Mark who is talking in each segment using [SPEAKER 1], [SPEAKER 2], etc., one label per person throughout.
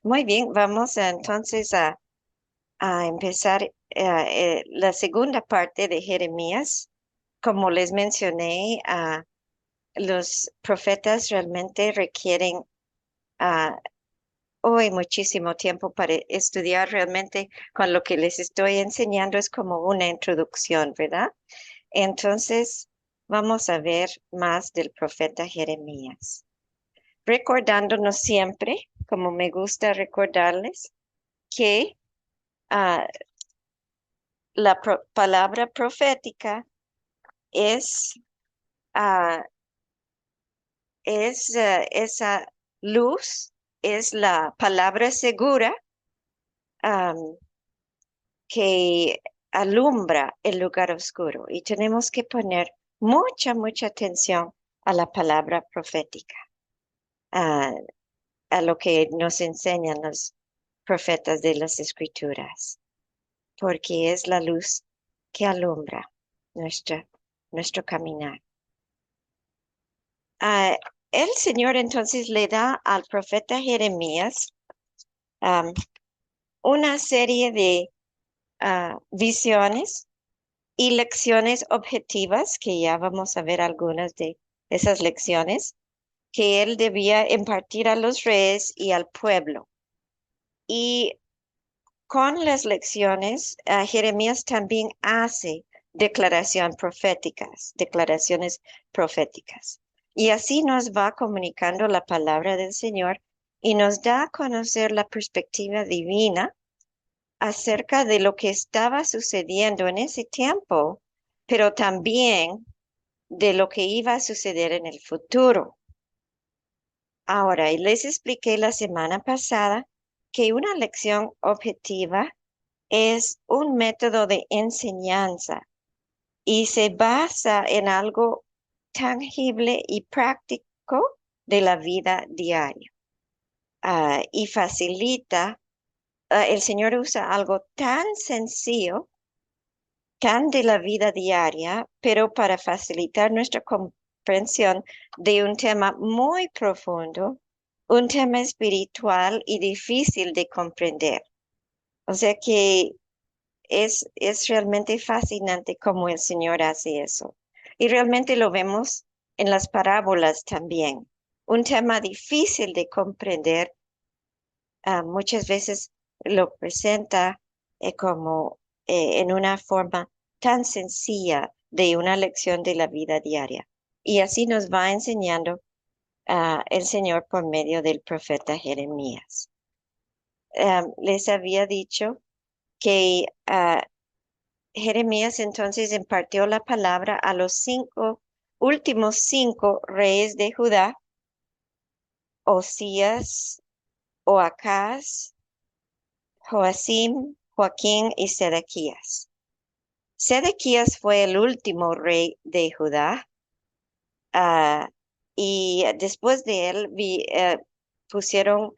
[SPEAKER 1] Muy bien, vamos entonces a empezar la segunda parte de Jeremías. Como les mencioné, los profetas realmente requieren ah, hoy muchísimo tiempo para estudiar. Realmente con lo que les estoy enseñando es como una introducción, ¿verdad? Entonces, vamos a ver más del profeta Jeremías. Recordándonos siempre, como me gusta recordarles, que ah, la palabra profética es, ah, esa luz, es la palabra segura am, que alumbra el lugar oscuro. Y tenemos que poner mucha atención a la palabra profética, a, a lo que nos enseñan los profetas de las Escrituras, porque es la luz que alumbra nuestra, nuestro caminar. Ah, el Señor entonces le da al profeta Jeremías am, una serie de visiones y lecciones objetivas, que ya vamos a ver algunas de esas lecciones, que él debía impartir a los reyes y al pueblo. Y con las lecciones, Jeremías también hace declaraciones proféticas. Y así nos va comunicando la palabra del Señor y nos da a conocer la perspectiva divina acerca de lo que estaba sucediendo en ese tiempo, pero también de lo que iba a suceder en el futuro. Ahora, y les expliqué la semana pasada que una lección objetiva es un método de enseñanza y se basa en algo tangible y práctico de la vida diaria. Y facilita, el Señor usa algo tan sencillo, tan de la vida diaria, pero para facilitar nuestra comprensión de un tema muy profundo, un tema espiritual y difícil de comprender. O sea que es realmente fascinante cómo el Señor hace eso. Y realmente lo vemos en las parábolas también. Un tema difícil de comprender, muchas veces lo presenta como en una forma tan sencilla de una lección de la vida diaria. Y así nos va enseñando el Señor por medio del profeta Jeremías. Les había dicho que Jeremías entonces impartió la palabra a los últimos cinco reyes de Judá: Osías, Oacaz, Joacim, Joaquín y Sedequías. Sedequías fue el último rey de Judá, ah, y después de él pusieron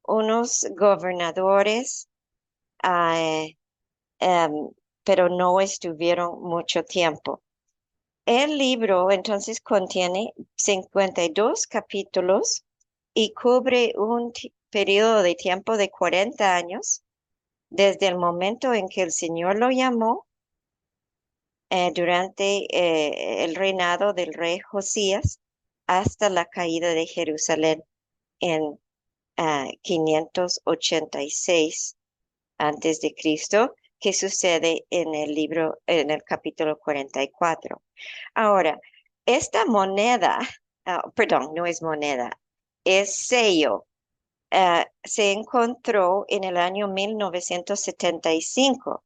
[SPEAKER 1] unos gobernadores, ah, em, pero no estuvieron mucho tiempo. El libro entonces contiene 52 capítulos y cubre un periodo de tiempo de 40 años, desde el momento en que el Señor lo llamó durante el reinado del rey Josías hasta la caída de Jerusalén en 586 antes de Cristo, que sucede en el libro, en el capítulo 44. Ahora, esta moneda, perdón, no es moneda, es sello. Se encontró en el año 1975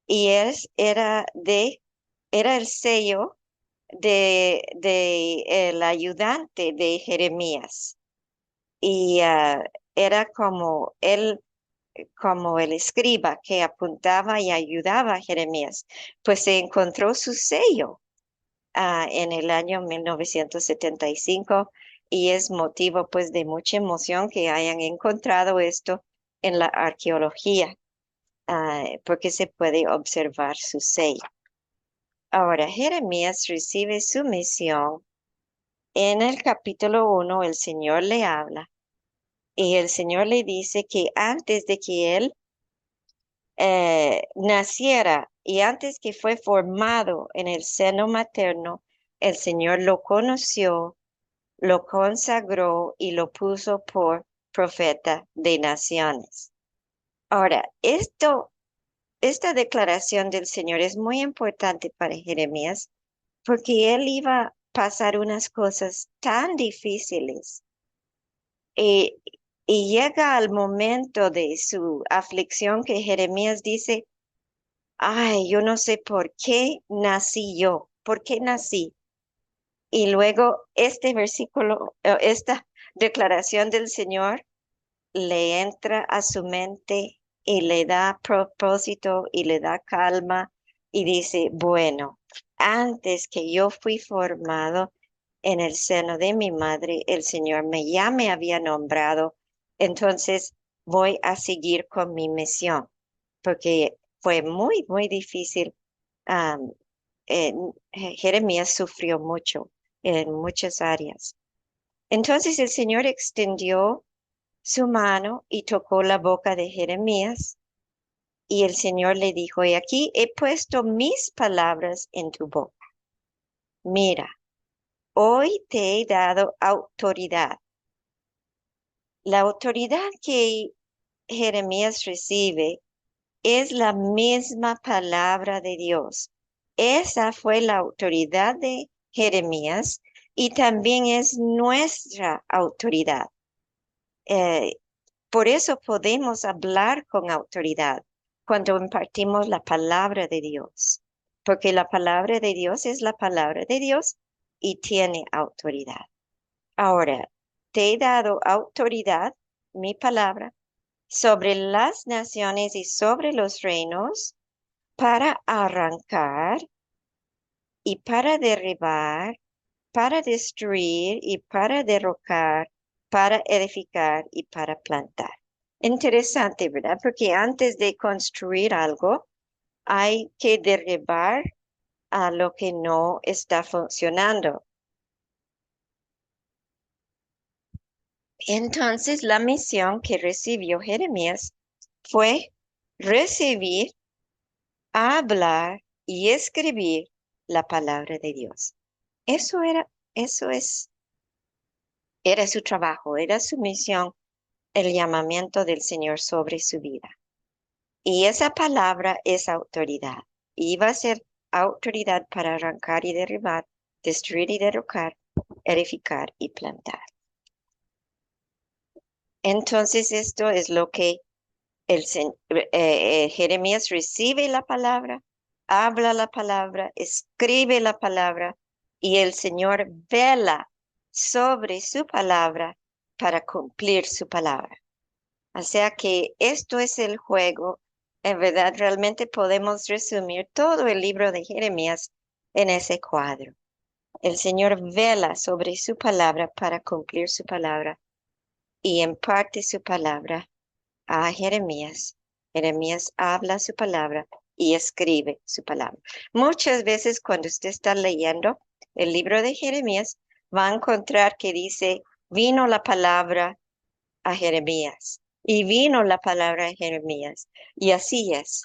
[SPEAKER 1] y era el sello de el ayudante de Jeremías. Y era como el escriba que apuntaba y ayudaba a Jeremías, pues se encontró su sello en el año 1975 y es motivo pues de mucha emoción que hayan encontrado esto en la arqueología, porque se puede observar su sello. Ahora, Jeremías recibe su misión. En el capítulo 1, el Señor le habla Y el Señor le dice que antes de que él naciera y antes que fue formado en el seno materno, el Señor lo conoció, lo consagró y lo puso por profeta de naciones. Ahora, esta declaración del Señor es muy importante para Jeremías porque él iba a pasar unas cosas tan difíciles y, y llega al momento de su aflicción que Jeremías dice, ay, yo no sé por qué nací yo, por qué nací. Y luego este versículo, esta declaración del Señor le entra a su mente y le da propósito y le da calma y dice, bueno, antes que yo fui formado en el seno de mi madre, el Señor ya me había nombrado, entonces voy a seguir con mi misión, porque fue muy, muy difícil. Am, Jeremías sufrió mucho en muchas áreas. Entonces el Señor extendió su mano y tocó la boca de Jeremías, y el Señor le dijo, y aquí he puesto mis palabras en tu boca. Mira, hoy te he dado autoridad. La autoridad que Jeremías recibe es la misma palabra de Dios. Esa fue la autoridad de Jeremías y también es nuestra autoridad. Eh, Por eso podemos hablar con autoridad cuando impartimos la palabra de Dios, porque la palabra de Dios es la palabra de Dios y tiene autoridad. Ahora, te he dado autoridad, mi palabra, sobre las naciones y sobre los reinos para arrancar y para derribar, para destruir y para derrocar, para edificar y para plantar. Interesante, ¿verdad? Porque antes de construir algo, hay que derribar a lo que no está funcionando. Entonces, la misión que recibió Jeremías fue recibir, hablar y escribir la palabra de Dios. Eso era su trabajo, era su misión, el llamamiento del Señor sobre su vida. Y esa palabra es autoridad. Y va a ser autoridad para arrancar y derribar, destruir y derrocar, edificar y plantar. Entonces esto es lo que Jeremías recibe la palabra, habla la palabra, escribe la palabra y el Señor vela sobre su palabra para cumplir su palabra. O sea que esto es el juego. En verdad, realmente podemos resumir todo el libro de Jeremías en ese cuadro. El Señor vela sobre su palabra para cumplir su palabra y imparte su palabra a Jeremías. Jeremías habla su palabra y escribe su palabra. Muchas veces cuando usted está leyendo el libro de Jeremías, va a encontrar que dice, vino la palabra a Jeremías y vino la palabra a Jeremías. Y así es,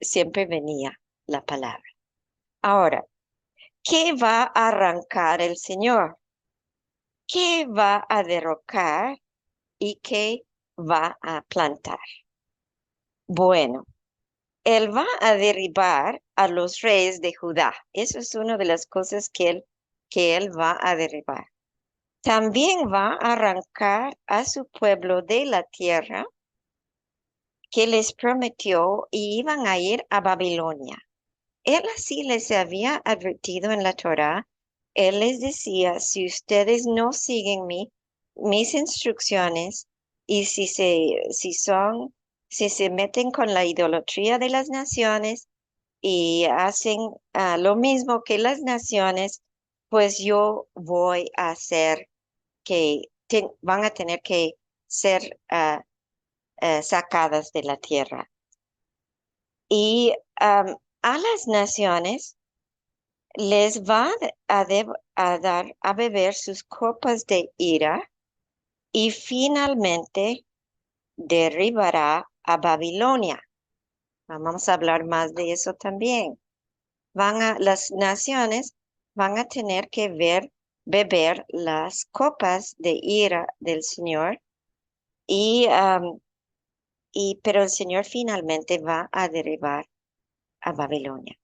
[SPEAKER 1] siempre venía la palabra. Ahora, ¿qué va a arrancar el Señor? ¿Qué va a derrocar y qué va a plantar? Bueno, él va a derribar a los reyes de Judá. Eso es una de las cosas que él va a derribar. También va a arrancar a su pueblo de la tierra que les prometió y iban a ir a Babilonia. Él así les había advertido en la Torá. Él les decía, si ustedes no siguen mis instrucciones y si se meten con la idolatría de las naciones y hacen lo mismo que las naciones, pues yo voy a hacer que van a tener que ser sacadas de la tierra. Y a las naciones les va a dar a beber sus copas de ira y finalmente derribará a Babilonia. Vamos a hablar más de eso también. Las naciones van a tener que beber las copas de ira del Señor y, pero el Señor finalmente va a derribar a Babilonia.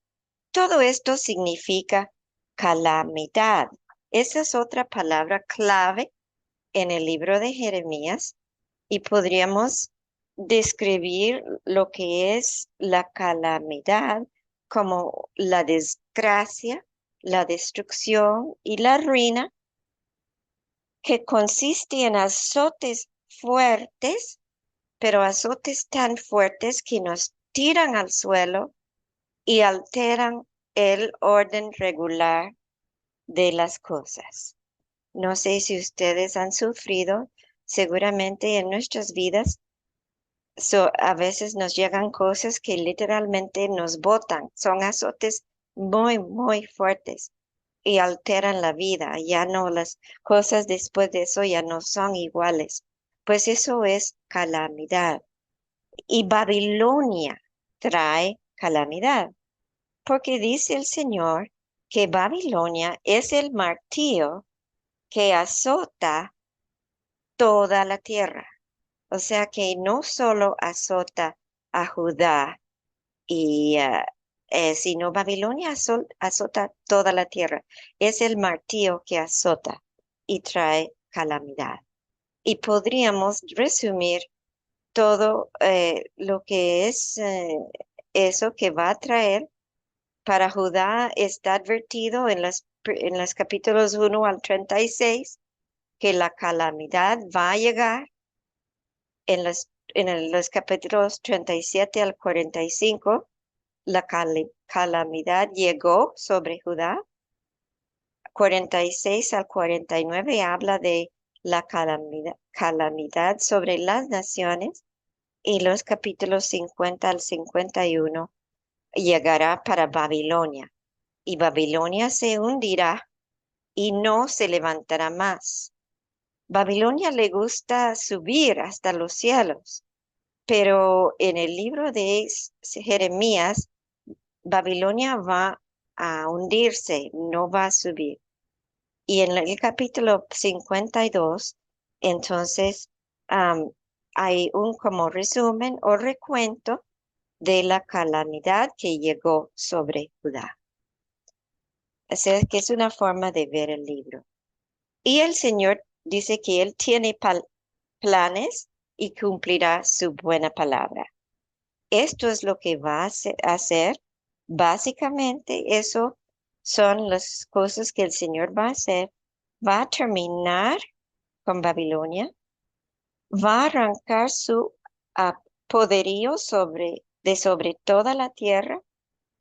[SPEAKER 1] Todo esto significa calamidad. Esa es otra palabra clave en el libro de Jeremías y podríamos describir lo que es la calamidad como la desgracia, la destrucción y la ruina que consiste en azotes fuertes, pero azotes tan fuertes que nos tiran al suelo y alteran el orden regular de las cosas. No sé si ustedes han sufrido, seguramente en nuestras vidas, a veces nos llegan cosas que literalmente nos botan, son azotes muy, muy fuertes y alteran la vida. Ya no, las cosas después de eso ya no son iguales. Pues eso es calamidad. Y Babilonia trae calamidad, porque dice el Señor que Babilonia es el martillo que azota toda la tierra. O sea que no solo azota a Judá y sino Babilonia azota toda la tierra. Es el martillo que azota y trae calamidad. Y podríamos resumir todo lo que es eso que va a traer para Judá. Está advertido en los capítulos 1 al 36 que la calamidad va a llegar en los capítulos 37 al 45. La calamidad llegó sobre Judá. 46 al 49 habla de la calamidad sobre las naciones y los capítulos 50 al 51 llegará para Babilonia y Babilonia se hundirá y no se levantará más. Babilonia le gusta subir hasta los cielos, pero en el libro de Jeremías, Babilonia va a hundirse, no va a subir. Y en el capítulo 52, entonces, am, hay un como resumen o recuento de la calamidad que llegó sobre Judá. O sea, que es una forma de ver el libro. Y el Señor dice que Él tiene planes y cumplirá su buena palabra. Esto es lo que va a hacer. Básicamente, eso son las cosas que el Señor va a hacer. Va a terminar con Babilonia, va a arrancar su poderío sobre toda la tierra,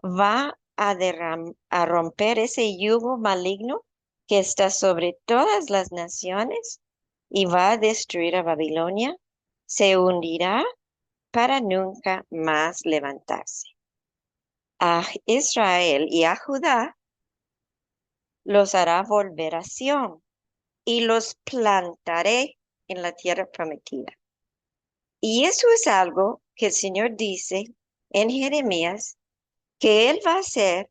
[SPEAKER 1] va a romper ese yugo maligno que está sobre todas las naciones y va a destruir a Babilonia, se hundirá para nunca más levantarse. A Israel y a Judá los hará volver a Sión y los plantaré en la tierra prometida. Y eso es algo que el Señor dice en Jeremías que Él va a hacer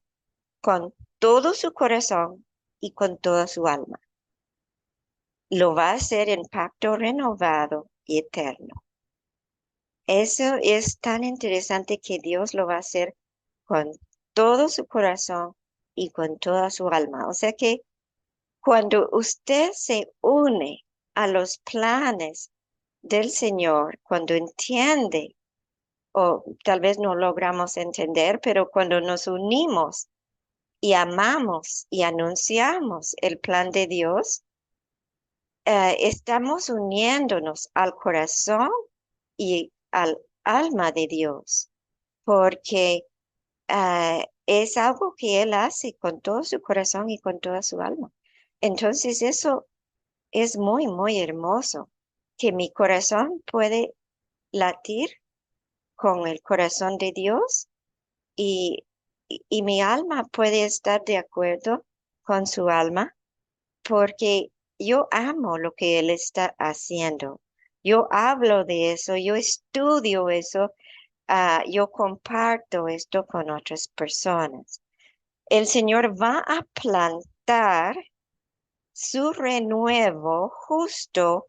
[SPEAKER 1] con todo su corazón y con toda su alma. Lo va a hacer en pacto renovado y eterno. Eso es tan interesante que Dios lo va a hacer con todo su corazón y con toda su alma. O sea que cuando usted se une a los planes del Señor, cuando entiende, o tal vez no logramos entender, pero cuando nos unimos y amamos y anunciamos el plan de Dios, estamos uniéndonos al corazón y al alma de Dios, porque es algo que Él hace con todo su corazón y con toda su alma. Entonces eso es muy, muy hermoso, que mi corazón puede latir con el corazón de Dios y, y mi alma puede estar de acuerdo con su alma, porque yo amo lo que Él está haciendo. Yo hablo de eso, yo estudio eso, yo comparto esto con otras personas. El Señor va a plantar su renuevo justo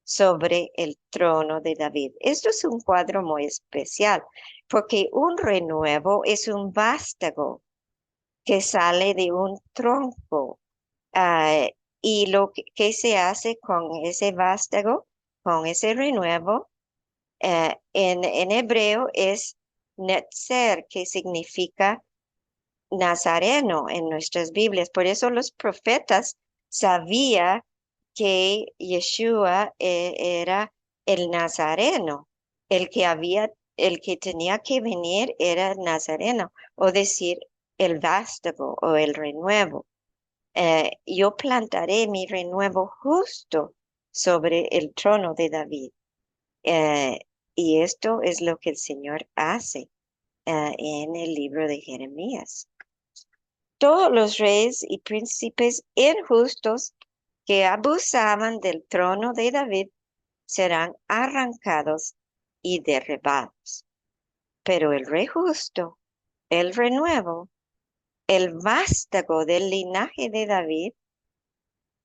[SPEAKER 1] sobre el trono de David. Esto es un cuadro muy especial, porque un renuevo es un vástago que sale de un tronco. Ah, y lo que se hace con ese vástago, con ese renuevo, en hebreo es netzer, que significa nazareno en nuestras Biblias. Por eso los profetas sabían que Yeshua era el nazareno, el que tenía que venir era el nazareno, o decir el vástago o el renuevo. Yo plantaré mi renuevo justo sobre el trono de David. Eh, y esto es lo que el Señor hace en el libro de Jeremías. Todos los reyes y príncipes injustos que abusaban del trono de David serán arrancados y derribados. Pero el rey justo, el renuevo, el vástago del linaje de David,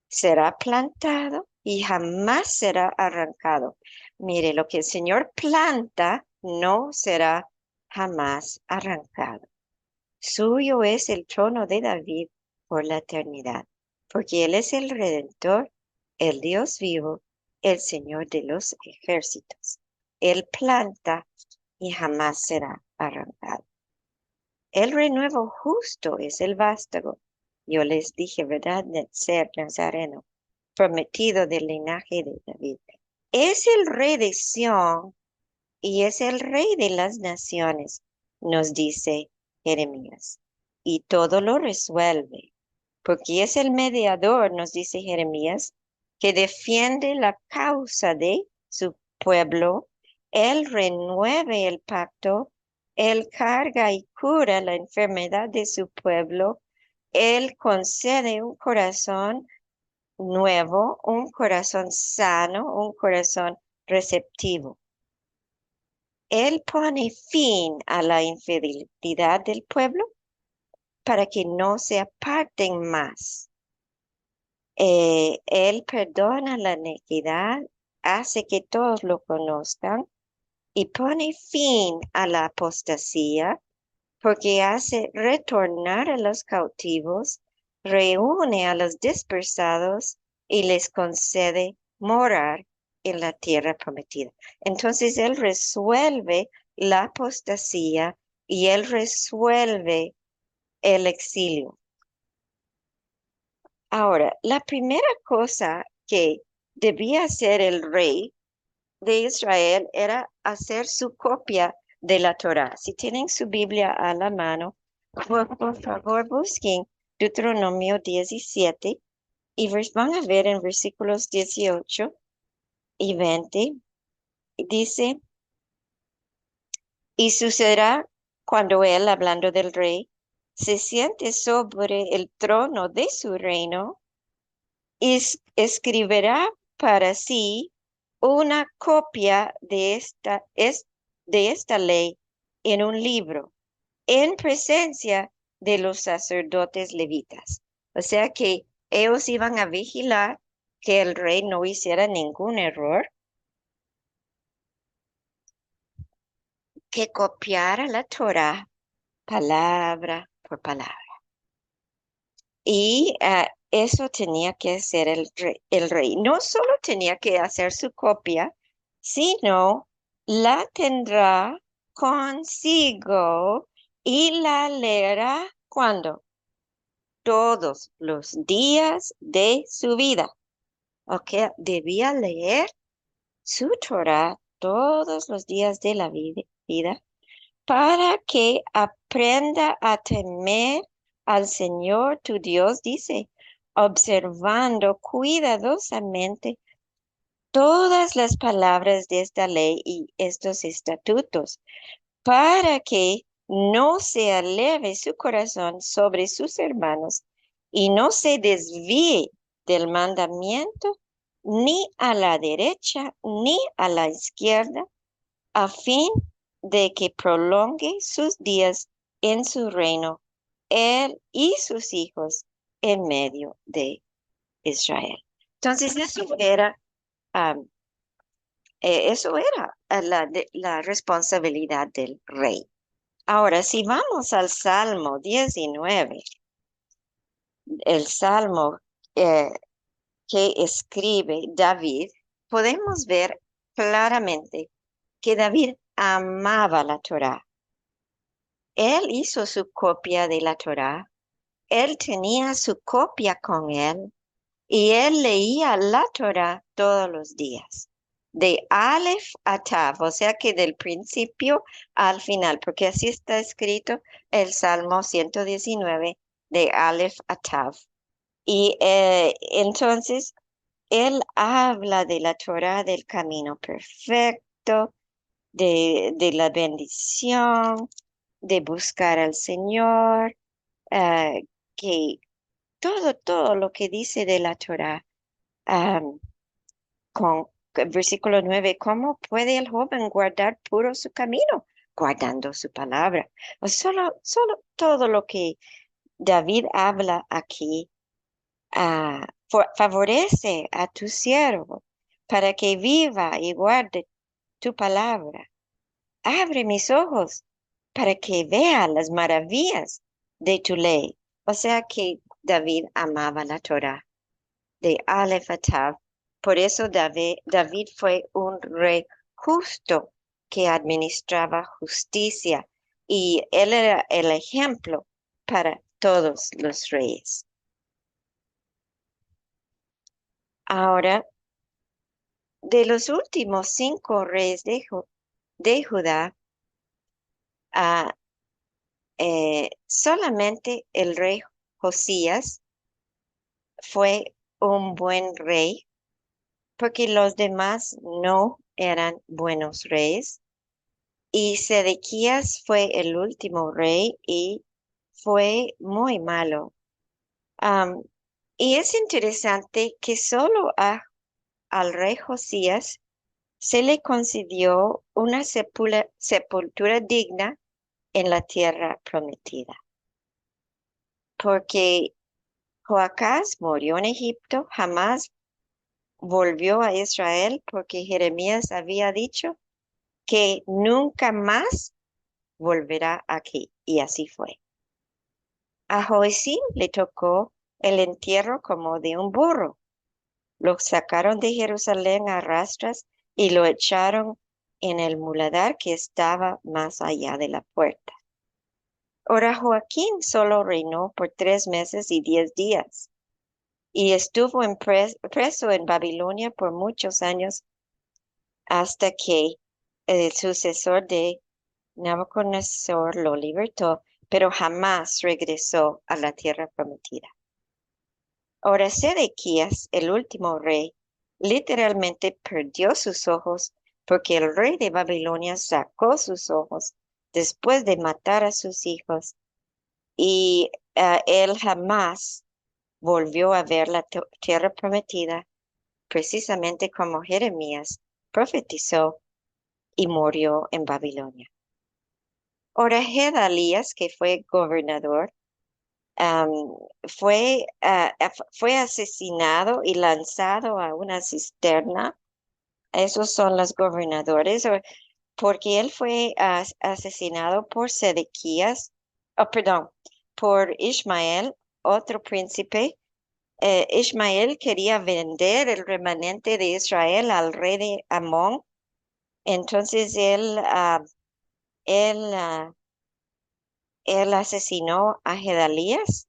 [SPEAKER 1] será plantado y jamás será arrancado. Mire, lo que el Señor planta no será jamás arrancado. Suyo es el trono de David por la eternidad, porque Él es el Redentor, el Dios vivo, el Señor de los ejércitos. Él planta y jamás será arrancado. El renuevo justo es el vástago. Yo les dije, ¿verdad? Ser Nazareno, prometido del linaje de David. Es el rey de Sión y es el rey de las naciones, nos dice Jeremías. Y todo lo resuelve, porque es el mediador, nos dice Jeremías, que defiende la causa de su pueblo. Él renueve el pacto, Él carga y cura la enfermedad de su pueblo, Él concede un corazón nuevo, un corazón sano, un corazón receptivo. Él pone fin a la infidelidad del pueblo para que no se aparten más. Él perdona la iniquidad, hace que todos lo conozcan y pone fin a la apostasía porque hace retornar a los cautivos, reúne a los dispersados y les concede morar en la tierra prometida. Entonces Él resuelve la apostasía y Él resuelve el exilio. Ahora, la primera cosa que debía hacer el rey de Israel era hacer su copia de la Torá. Si tienen su Biblia a la mano, por favor busquen Deuteronomio 17 y van a ver en versículos 18 y 20, dice, y sucederá cuando él, hablando del rey, se siente sobre el trono de su reino, y escribirá para sí una copia de esta ley en un libro, en presencia de los sacerdotes levitas. O sea que ellos iban a vigilar que el rey no hiciera ningún error, que copiara la Torá palabra por palabra. Y eso tenía que hacer el rey. No solo tenía que hacer su copia, sino la tendrá consigo y la leerá cuando todos los días de su vida. Ok, debía leer su Torah todos los días de la vida para que aprenda a temer al Señor tu Dios, dice, observando cuidadosamente todas las palabras de esta ley y estos estatutos, para que no se eleve su corazón sobre sus hermanos y no se desvíe del mandamiento, ni a la derecha, ni a la izquierda, a fin de que prolongue sus días en su reino, él y sus hijos en medio de Israel. Entonces, am, eso era la responsabilidad del rey. Ahora, si vamos al Salmo 19, el Salmo eh, que escribe David, podemos ver claramente que David amaba la Torá. Él hizo su copia de la Torá, él tenía su copia con él y él leía la Torá todos los días, de Aleph a Tav, o sea que del principio al final, porque así está escrito el Salmo 119 de Aleph a Tav. Y entonces él habla de la Torá del camino perfecto, de la bendición, de buscar al Señor, que todo lo que dice de la Torá, am, con el versículo 9, ¿cómo puede el joven guardar puro su camino? Guardando su palabra. O solo todo lo que David habla aquí favorece a tu siervo para que viva y guarde tu palabra. Abre mis ojos para que vea las maravillas de tu ley. O sea que David amaba la Torah de Aleph a Tav. Por eso David fue un rey justo que administraba justicia y él era el ejemplo para todos los reyes. Ahora, de los últimos 5 reyes de Judá, ah, solamente el rey Josías fue un buen rey, porque los demás no eran buenos reyes. Y Sedequías fue el último rey y fue muy malo. Am, y es interesante que solo al rey Josías se le concedió una sepultura digna en la tierra prometida, porque Joacás murió en Egipto, jamás volvió a Israel porque Jeremías había dicho que nunca más volverá aquí, y así fue. A Joacim le tocó el entierro como de un burro. Lo sacaron de Jerusalén a rastras y lo echaron en el muladar que estaba más allá de la puerta. Ahora Joaquín solo reinó por 3 meses y 10 días y estuvo preso en Babilonia por muchos años hasta que el sucesor de Nabucodonosor lo libertó, pero jamás regresó a la tierra prometida. Ahora Sedequías, el último rey, literalmente perdió sus ojos porque el rey de Babilonia sacó sus ojos después de matar a sus hijos y él jamás volvió a ver la tierra prometida, precisamente como Jeremías profetizó y murió en Babilonia. Ahora Gedalías, que fue gobernador, am, fue asesinado y lanzado a una cisterna. Esos son los gobernadores, porque él fue asesinado por Sedequías, oh, perdón, por Ismael, otro príncipe. Ismael quería vender el remanente de Israel al rey de Amón. Entonces él, ah, él asesinó a Gedalías,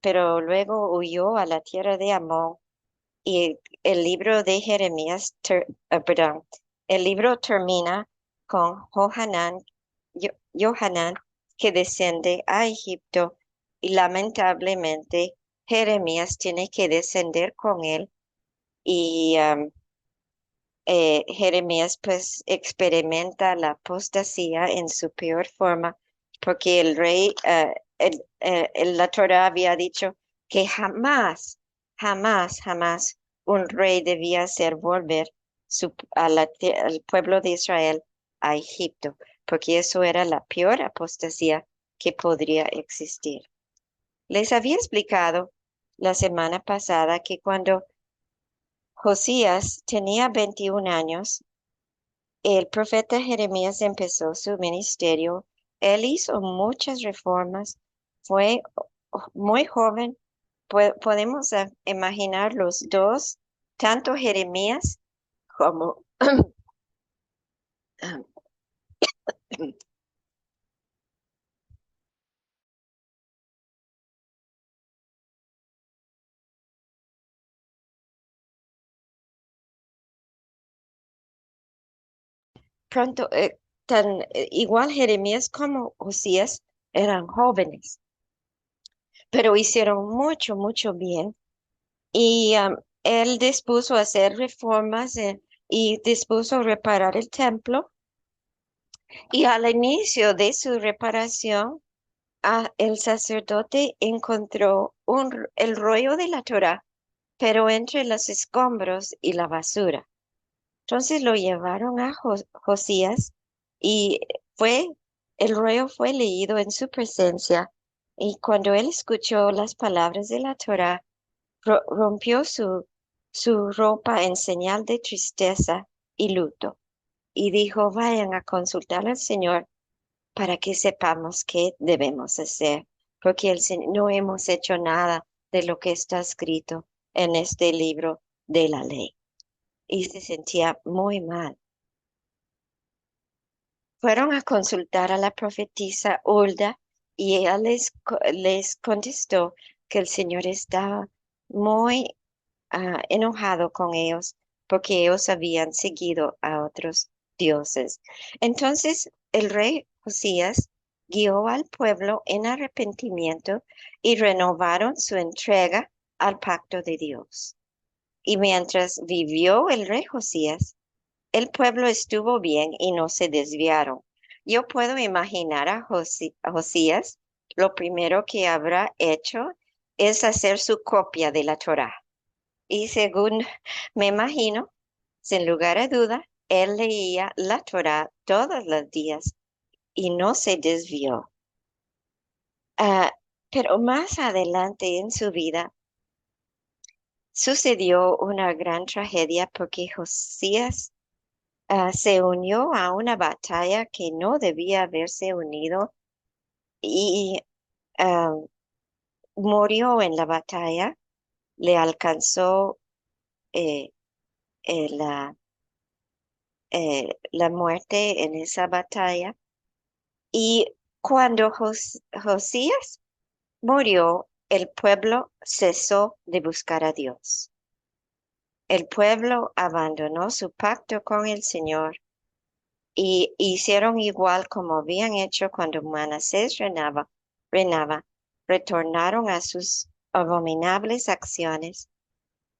[SPEAKER 1] pero luego huyó a la tierra de Amón. Y el libro de Jeremías, perdón, el libro termina con Johanán, que desciende a Egipto y lamentablemente Jeremías tiene que descender con él y Jeremías pues experimenta la apostasía en su peor forma porque el rey, la Torah había dicho que jamás, Jamás, jamás un rey debía hacer volver al pueblo de Israel a Egipto, porque eso era la peor apostasía que podría existir. Les había explicado la semana pasada que cuando Josías tenía 21 años, el profeta Jeremías empezó su ministerio. Él hizo muchas reformas, fue muy joven. Podemos imaginar los dos, tanto Jeremías como pronto, igual Jeremías como Josías eran jóvenes, pero hicieron mucho, mucho bien. Y él dispuso hacer reformas y dispuso reparar el templo. Y al inicio de su reparación, el sacerdote encontró el rollo de la Torá, pero entre los escombros y la basura. Entonces lo llevaron a Josías y fue, el rollo fue leído en su presencia. Y cuando él escuchó las palabras de la Torá, rompió su ropa en señal de tristeza y luto. Y dijo, vayan a consultar al Señor para que sepamos qué debemos hacer, porque no hemos hecho nada de lo que está escrito en este libro de la ley. Y se sentía muy mal. Fueron a consultar a la profetisa Hulda y ella les contestó que el Señor estaba muy enojado con ellos porque ellos habían seguido a otros dioses. Entonces el rey Josías guió al pueblo en arrepentimiento y renovaron su entrega al pacto de Dios. Y mientras vivió el rey Josías, el pueblo estuvo bien y no se desviaron. Yo puedo imaginar a Josías, lo primero que habrá hecho es hacer su copia de la Torá. Y según me imagino, sin lugar a duda, él leía la Torá todos los días y no se desvió. Ah, pero más adelante en su vida sucedió una gran tragedia porque Josías se unió a una batalla que no debía haberse unido y ah, murió en la batalla. Le alcanzó eh, la la muerte en esa batalla. Y cuando Josías murió, el pueblo cesó de buscar a Dios. El pueblo abandonó su pacto con el Señor y hicieron igual como habían hecho cuando Manasés reinaba, retornaron a sus abominables acciones,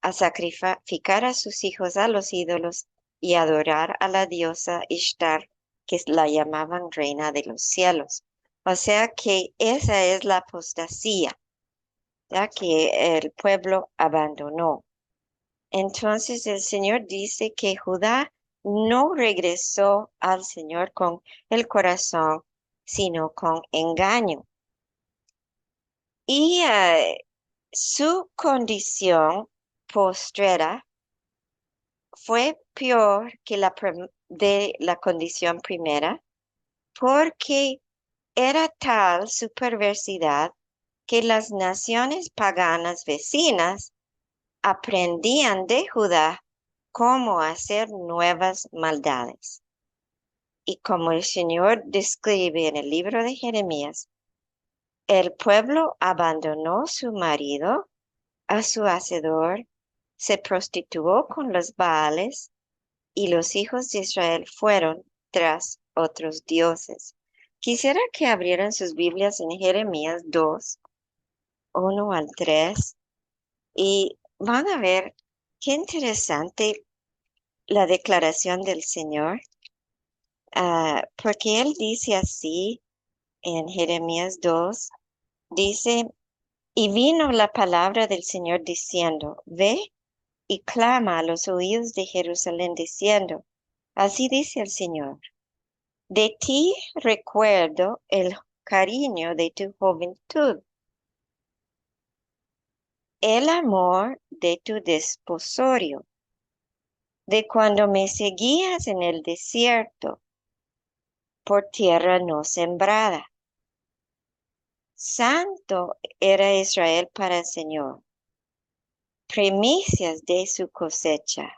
[SPEAKER 1] a sacrificar a sus hijos a los ídolos y adorar a la diosa Ishtar, que la llamaban reina de los cielos. O sea que esa es la apostasía, ya que el pueblo abandonó. Entonces el Señor dice que Judá no regresó al Señor con el corazón, sino con engaño. Y su condición postrera fue peor que de la condición primera, porque era tal su perversidad que las naciones paganas vecinas aprendían de Judá cómo hacer nuevas maldades. Y como el Señor describe en el libro de Jeremías, el pueblo abandonó su marido, a su hacedor, se prostituyó con los Baales y los hijos de Israel fueron tras otros dioses. Quisiera que abrieran sus Biblias en Jeremías 2, 1 al 3, y van a ver qué interesante la declaración del Señor, porque Él dice así en Jeremías 2, dice, Y vino la palabra del Señor diciendo, ve y clama a los oídos de Jerusalén diciendo, así dice el Señor, de ti recuerdo el cariño de tu juventud, el amor de tu desposorio, de cuando me seguías en el desierto por tierra no sembrada. Santo era Israel para el Señor, primicias de su cosecha.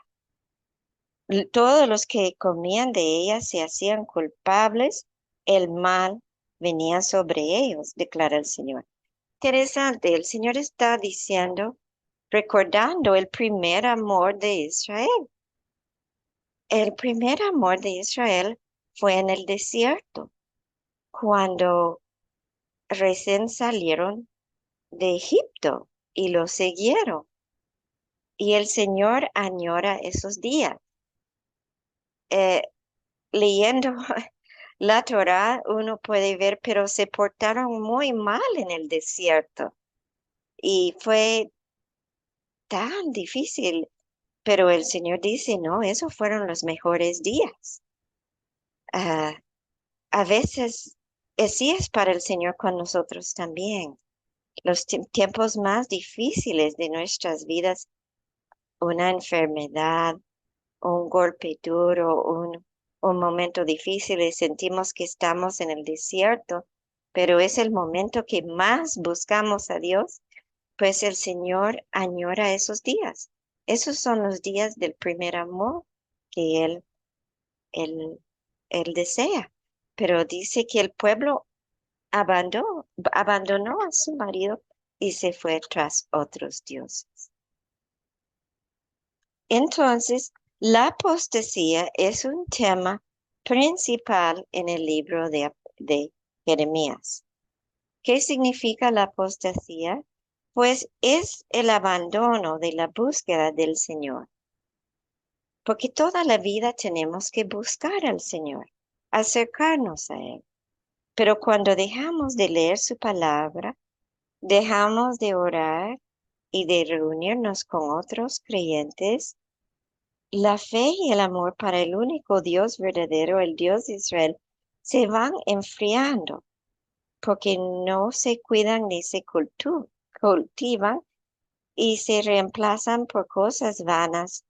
[SPEAKER 1] Todos los que comían de ella se hacían culpables, el mal venía sobre ellos, declara el Señor. Interesante, el Señor está diciendo, recordando el primer amor de Israel. El primer amor de Israel fue en el desierto, cuando recién salieron de Egipto y lo siguieron. Y el Señor añora esos días. Eh, Leyendo la Torá, uno puede ver, pero se portaron muy mal en el desierto y fue tan difícil. Pero el Señor dice, no, esos fueron los mejores días. Ah, a veces, así es para el Señor con nosotros también. Los tiempos más difíciles de nuestras vidas, una enfermedad, un golpe duro, un momento difícil y sentimos que estamos en el desierto, pero es el momento que más buscamos a Dios, pues el Señor añora esos días. Esos son los días del primer amor que Él, Él desea. Pero dice que el pueblo abandonó a su marido y se fue tras otros dioses. Entonces, la apostasía es un tema principal en el libro de Jeremías. ¿Qué significa la apostasía? Pues es el abandono de la búsqueda del Señor. Porque toda la vida tenemos que buscar al Señor, acercarnos a Él. Pero cuando dejamos de leer su palabra, dejamos de orar y de reunirnos con otros creyentes, la fe y el amor para el único Dios verdadero, el Dios de Israel, se van enfriando porque no se cuidan ni se cultivan y se reemplazan por cosas vanas,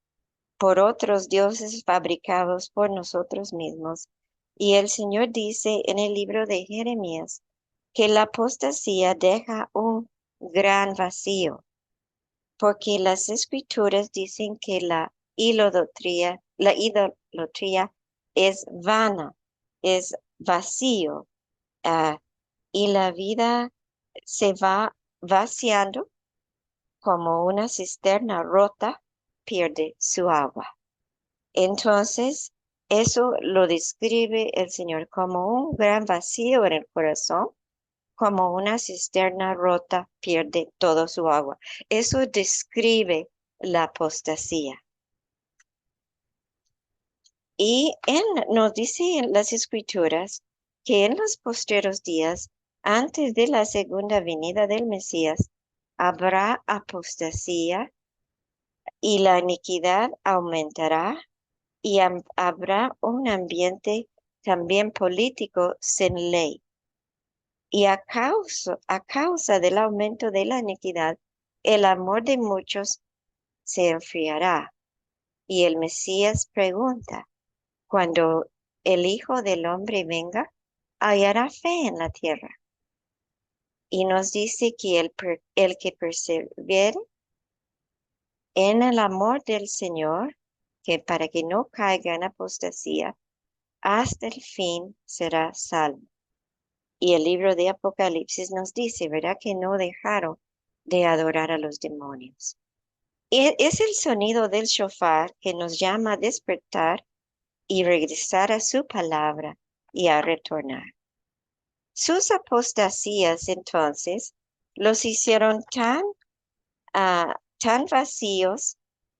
[SPEAKER 1] por otros dioses fabricados por nosotros mismos. Y el Señor dice en el libro de Jeremías que la apostasía deja un gran vacío, porque las escrituras dicen que la idolatría es vana, es vacío, ah, y la vida se va vaciando como una cisterna rota pierde su agua. Entonces, eso lo describe el Señor como un gran vacío en el corazón, como una cisterna rota pierde todo su agua. Eso describe la apostasía. Y él nos dice en las Escrituras que en los postreros días, antes de la segunda venida del Mesías, habrá apostasía y la iniquidad aumentará y habrá un ambiente también político sin ley. Y a causa del aumento de la iniquidad, el amor de muchos se enfriará. Y el Mesías pregunta, cuando el Hijo del Hombre venga, hallará fe en la tierra. Y nos dice que el que persevere en el amor del Señor, que para que no caiga en apostasía, hasta el fin será salvo. Y el libro de Apocalipsis nos dice, ¿verdad? Que no dejaron de adorar a los demonios. Es el sonido del shofar que nos llama a despertar y regresar a su palabra y a retornar. Sus apostasías entonces los hicieron tan vacíos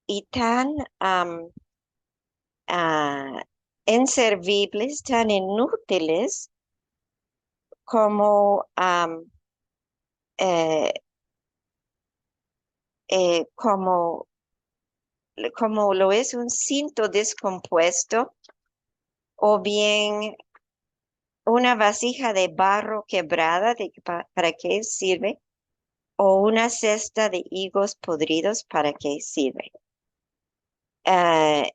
[SPEAKER 1] y tan ah, inservibles, tan inútiles como eh, como lo es un cinto descompuesto o bien una vasija de barro quebrada, ¿para qué sirve? O una cesta de higos podridos, ¿para qué sirve? Ah,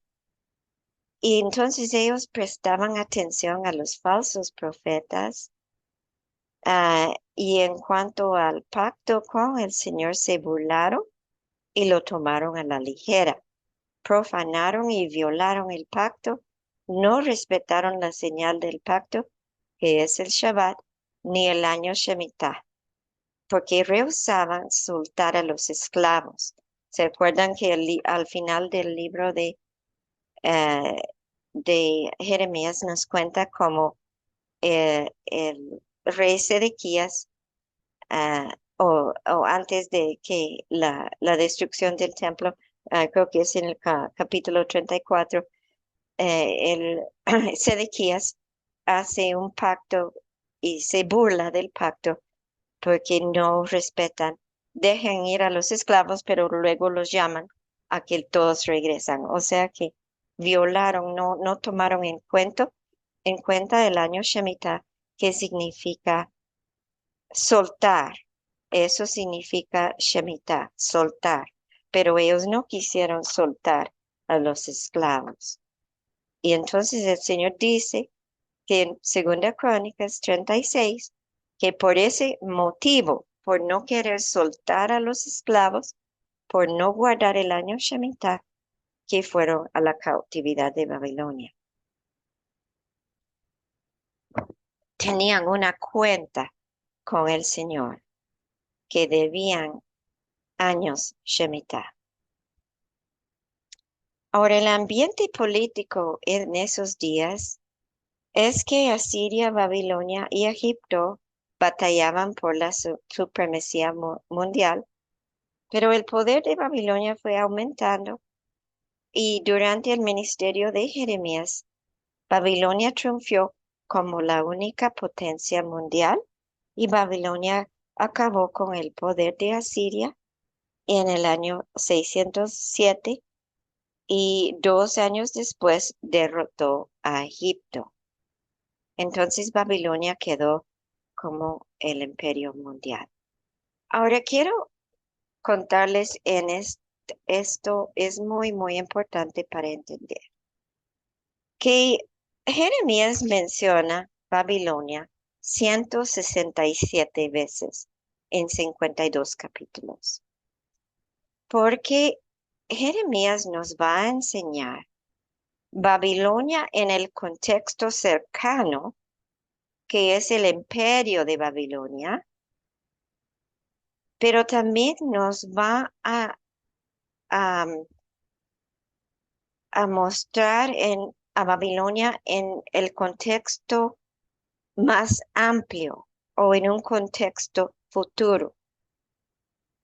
[SPEAKER 1] y entonces ellos prestaban atención a los falsos profetas. Y en cuanto al pacto con el Señor, se burlaron y lo tomaron a la ligera. Profanaron y violaron el pacto, no respetaron la señal del pacto, que es el Shabbat, ni el año Shemitah, porque rehusaban soltar a los esclavos. ¿Se acuerdan que al final del libro eh, de Jeremías nos cuenta cómo el rey Sedequías, o antes de que la destrucción del templo, creo que es en el capítulo 34, el Sedequías hace un pacto y se burla del pacto porque no respetan, dejan ir a los esclavos, pero luego los llaman a que todos regresan. O sea que violaron, no tomaron en cuenta el año Shemitah, que significa soltar. Eso significa Shemitah, soltar. Pero ellos no quisieron soltar a los esclavos. Y entonces el Señor dice que en 2 Crónicas 36, que por ese motivo, por no querer soltar a los esclavos, por no guardar el año Shemitah, que fueron a la cautividad de Babilonia. Tenían una cuenta con el Señor que debían años Shemitah. Ahora, el ambiente político en esos días es que Asiria, Babilonia y Egipto batallaban por la supremacía mundial, pero el poder de Babilonia fue aumentando y durante el ministerio de Jeremías, Babilonia triunfó como la única potencia mundial y Babilonia acabó con el poder de Asiria en el año 607 y 2 años después derrotó a Egipto. Entonces Babilonia quedó como el imperio mundial. Ahora quiero contarles esto es muy, muy importante para entender que Jeremías menciona Babilonia 167 veces en 52 capítulos, porque Jeremías nos va a enseñar Babilonia en el contexto cercano, que es el imperio de Babilonia, pero también nos va a, a mostrar a Babilonia en el contexto más amplio o en un contexto futuro,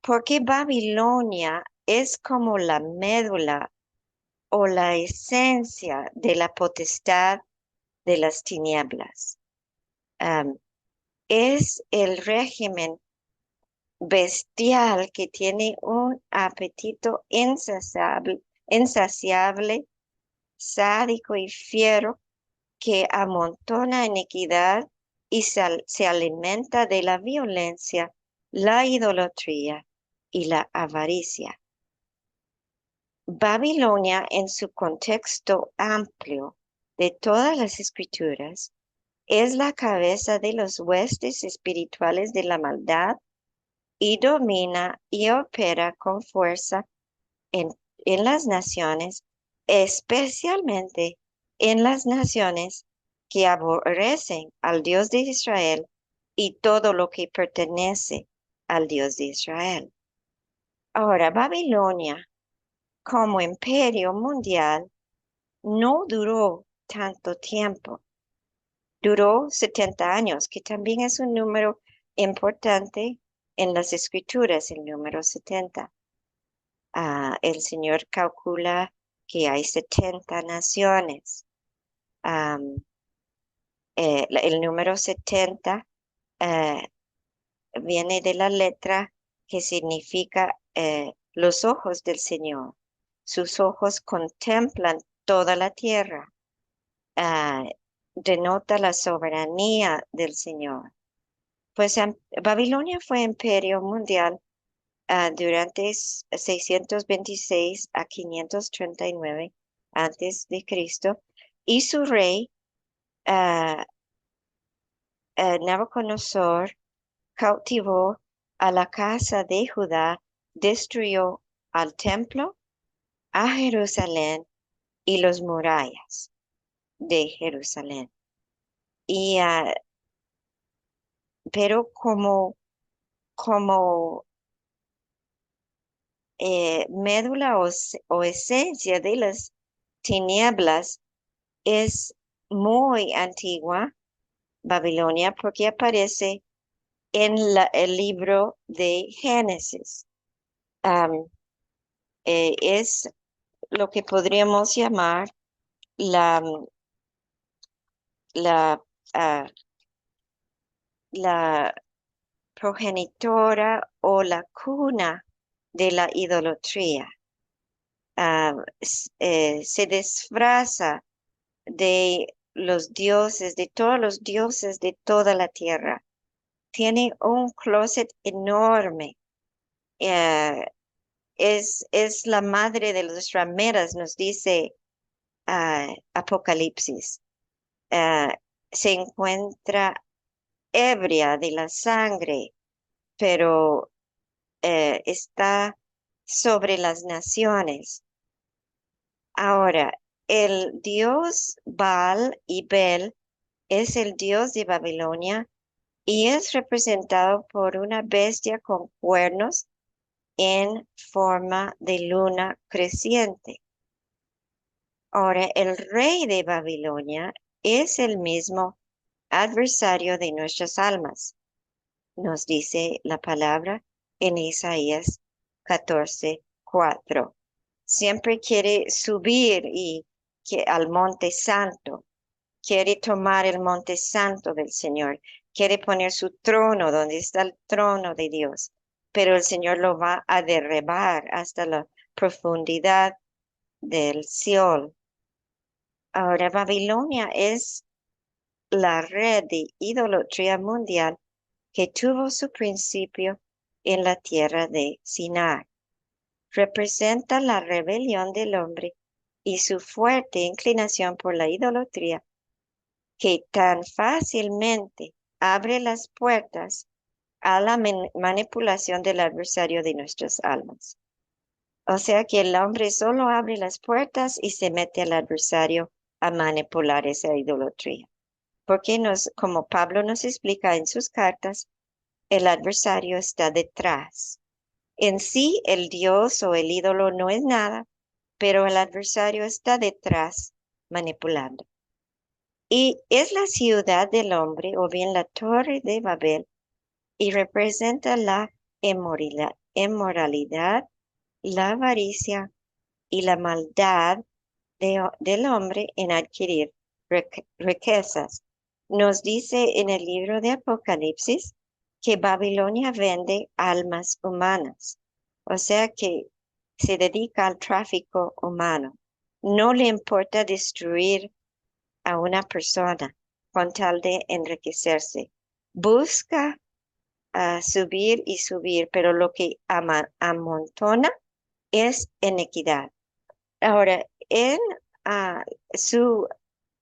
[SPEAKER 1] porque Babilonia es como la médula o la esencia de la potestad de las tinieblas. Am, es el régimen bestial que tiene un apetito insaciable, sádico y fiero, que amontona iniquidad y se alimenta de la violencia, la idolatría y la avaricia. Babilonia, en su contexto amplio de todas las escrituras, es la cabeza de los huestes espirituales de la maldad y domina y opera con fuerza en, en las naciones, especialmente en las naciones que aborrecen al Dios de Israel y todo lo que pertenece al Dios de Israel. Ahora, Babilonia, como imperio mundial, no duró tanto tiempo. Duró 70 años, que también es un número importante en las escrituras, el número 70. El Señor calcula que hay 70 naciones. El número 70 viene de la letra que significa los ojos del Señor. Sus ojos contemplan toda la tierra. Ah, denota la soberanía del Señor. Pues Babilonia fue imperio mundial durante 626 a 539 antes de Cristo, y su rey ah, Nabucodonosor cautivó a la casa de Judá, destruyó al templo, a Jerusalén y los murallas de Jerusalén. Y, pero como médula o esencia de las tinieblas es muy antigua, Babilonia, porque aparece en el libro de Génesis. Am, es lo que podríamos llamar la, la, ah, la progenitora o la cuna de la idolatría. Se disfraza de los dioses, de todos los dioses de toda la tierra. Tiene un closet enorme. Eh, es la madre de las rameras, nos dice Apocalipsis. Se encuentra ebria de la sangre, pero está sobre las naciones. Ahora, el dios Baal y Bel es el dios de Babilonia y es representado por una bestia con cuernos en forma de luna creciente. Ahora, el rey de Babilonia es el mismo adversario de nuestras almas, nos dice la palabra en Isaías 14:4. Siempre quiere subir al monte santo, quiere tomar el monte santo del Señor, quiere poner su trono donde está el trono de Dios, pero el Señor lo va a derribar hasta la profundidad del Seol. Ahora, Babilonia es la red de idolatría mundial que tuvo su principio en la tierra de Sinai. Representa la rebelión del hombre y su fuerte inclinación por la idolatría, que tan fácilmente abre las puertas a la manipulación del adversario de nuestras almas. O sea que el hombre solo abre las puertas y se mete al adversario a manipular esa idolatría. Porque como Pablo nos explica en sus cartas, el adversario está detrás. En sí, el Dios o el ídolo no es nada, pero el adversario está detrás manipulando. Y es la ciudad del hombre, o bien la torre de Babel, y representa la inmoralidad, la avaricia y la maldad del hombre en adquirir riquezas. Nos dice en el libro de Apocalipsis que Babilonia vende almas humanas, o sea que se dedica al tráfico humano. No le importa destruir a una persona con tal de enriquecerse. Busca subir y subir, pero lo que amontona es inequidad. Ahora, en ah, su,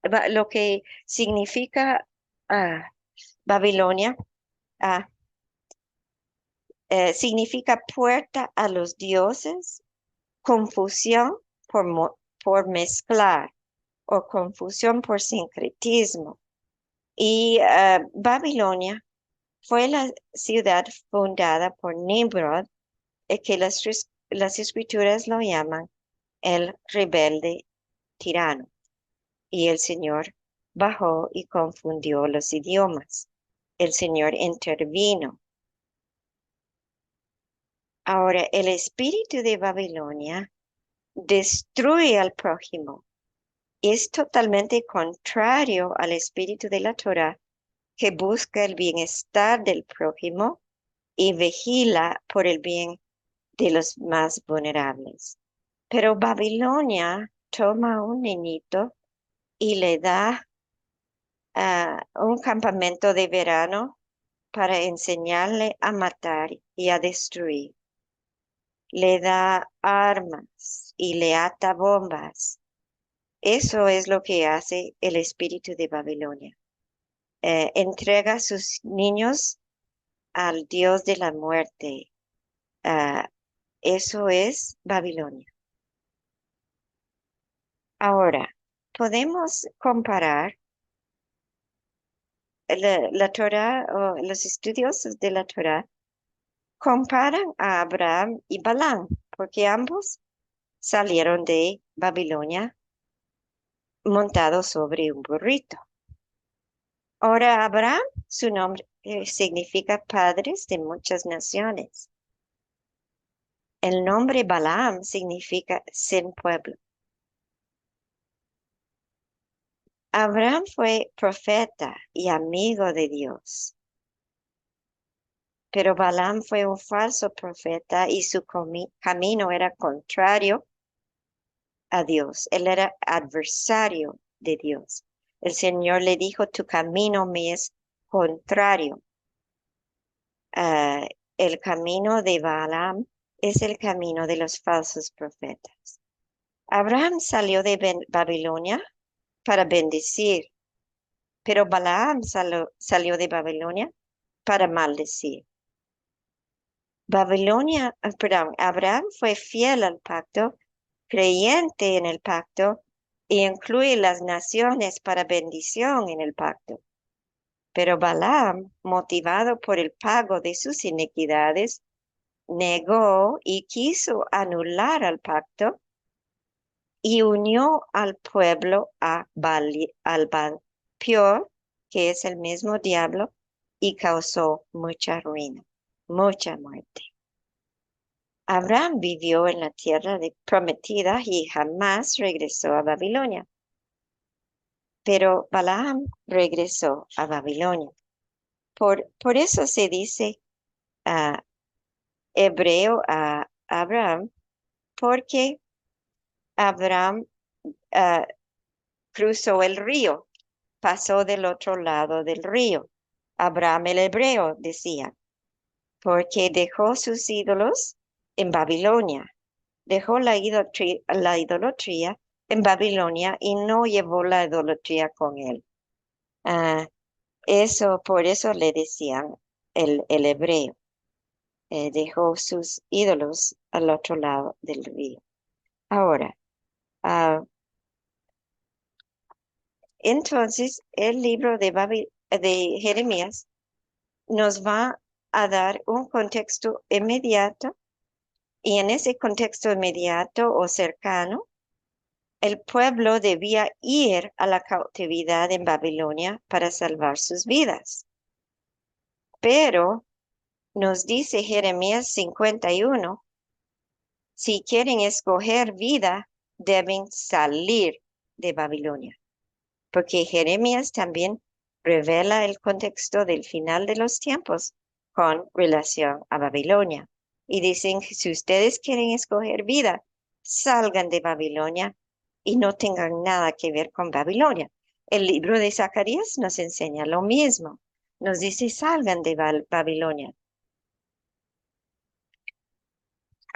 [SPEAKER 1] lo que significa Babilonia, ah, significa puerta a los dioses, confusión por mezclar o confusión por sincretismo. Y Babilonia fue la ciudad fundada por Nimrod, que las escrituras lo llaman el rebelde tirano. Y el Señor bajó y confundió los idiomas. El Señor intervino. Ahora, el espíritu de Babilonia destruye al prójimo. Es totalmente contrario al espíritu de la Torah, que busca el bienestar del prójimo y vigila por el bien de los más vulnerables. Pero Babilonia toma a un niñito y le da un campamento de verano para enseñarle a matar y a destruir. Le da armas y le ata bombas. Eso es lo que hace el espíritu de Babilonia. Entrega a sus niños al Dios de la muerte. Ah, Eso es Babilonia. Ahora, podemos comparar la Torah o los estudiosos de la Torah comparan a Abraham y Balaam, porque ambos salieron de Babilonia montados sobre un burrito. Ahora, Abraham, su nombre significa padres de muchas naciones. El nombre Balaam significa sin pueblo. Abraham fue profeta y amigo de Dios, pero Balaam fue un falso profeta y su camino era contrario a Dios. Él era adversario de Dios. El Señor le dijo, tu camino me es contrario. Ah, el camino de Balaam es el camino de los falsos profetas. Abraham salió de Babilonia para bendecir, pero Balaam salió de Babilonia para maldecir. Abraham fue fiel al pacto, creyente en el pacto, e incluye las naciones para bendición en el pacto. Pero Balaam, motivado por el pago de sus iniquidades, negó y quiso anular al pacto y unió al pueblo al Baal Peor, que es el mismo diablo, y causó mucha ruina, mucha muerte. Abraham vivió en la tierra prometida y jamás regresó a Babilonia. Pero Balaam regresó a Babilonia. Por eso se dice hebreo a Abraham, porque Abraham ah, cruzó el río, pasó del otro lado del río. Abraham el hebreo decía, porque dejó sus ídolos en Babilonia, dejó la idolatría en Babilonia y no llevó la idolatría con él. Ah, por eso le decían el hebreo. Dejó sus ídolos al otro lado del río. Ahora, ah, entonces el libro de Jeremías nos va a dar un contexto inmediato y en ese contexto inmediato o cercano, el pueblo debía ir a la cautividad en Babilonia para salvar sus vidas. Pero nos dice Jeremías 51, si quieren escoger vida, deben salir de Babilonia. Porque Jeremías también revela el contexto del final de los tiempos con relación a Babilonia. Y dicen que si ustedes quieren escoger vida, salgan de Babilonia y no tengan nada que ver con Babilonia. El libro de Zacarías nos enseña lo mismo. Nos dice, salgan de Babilonia.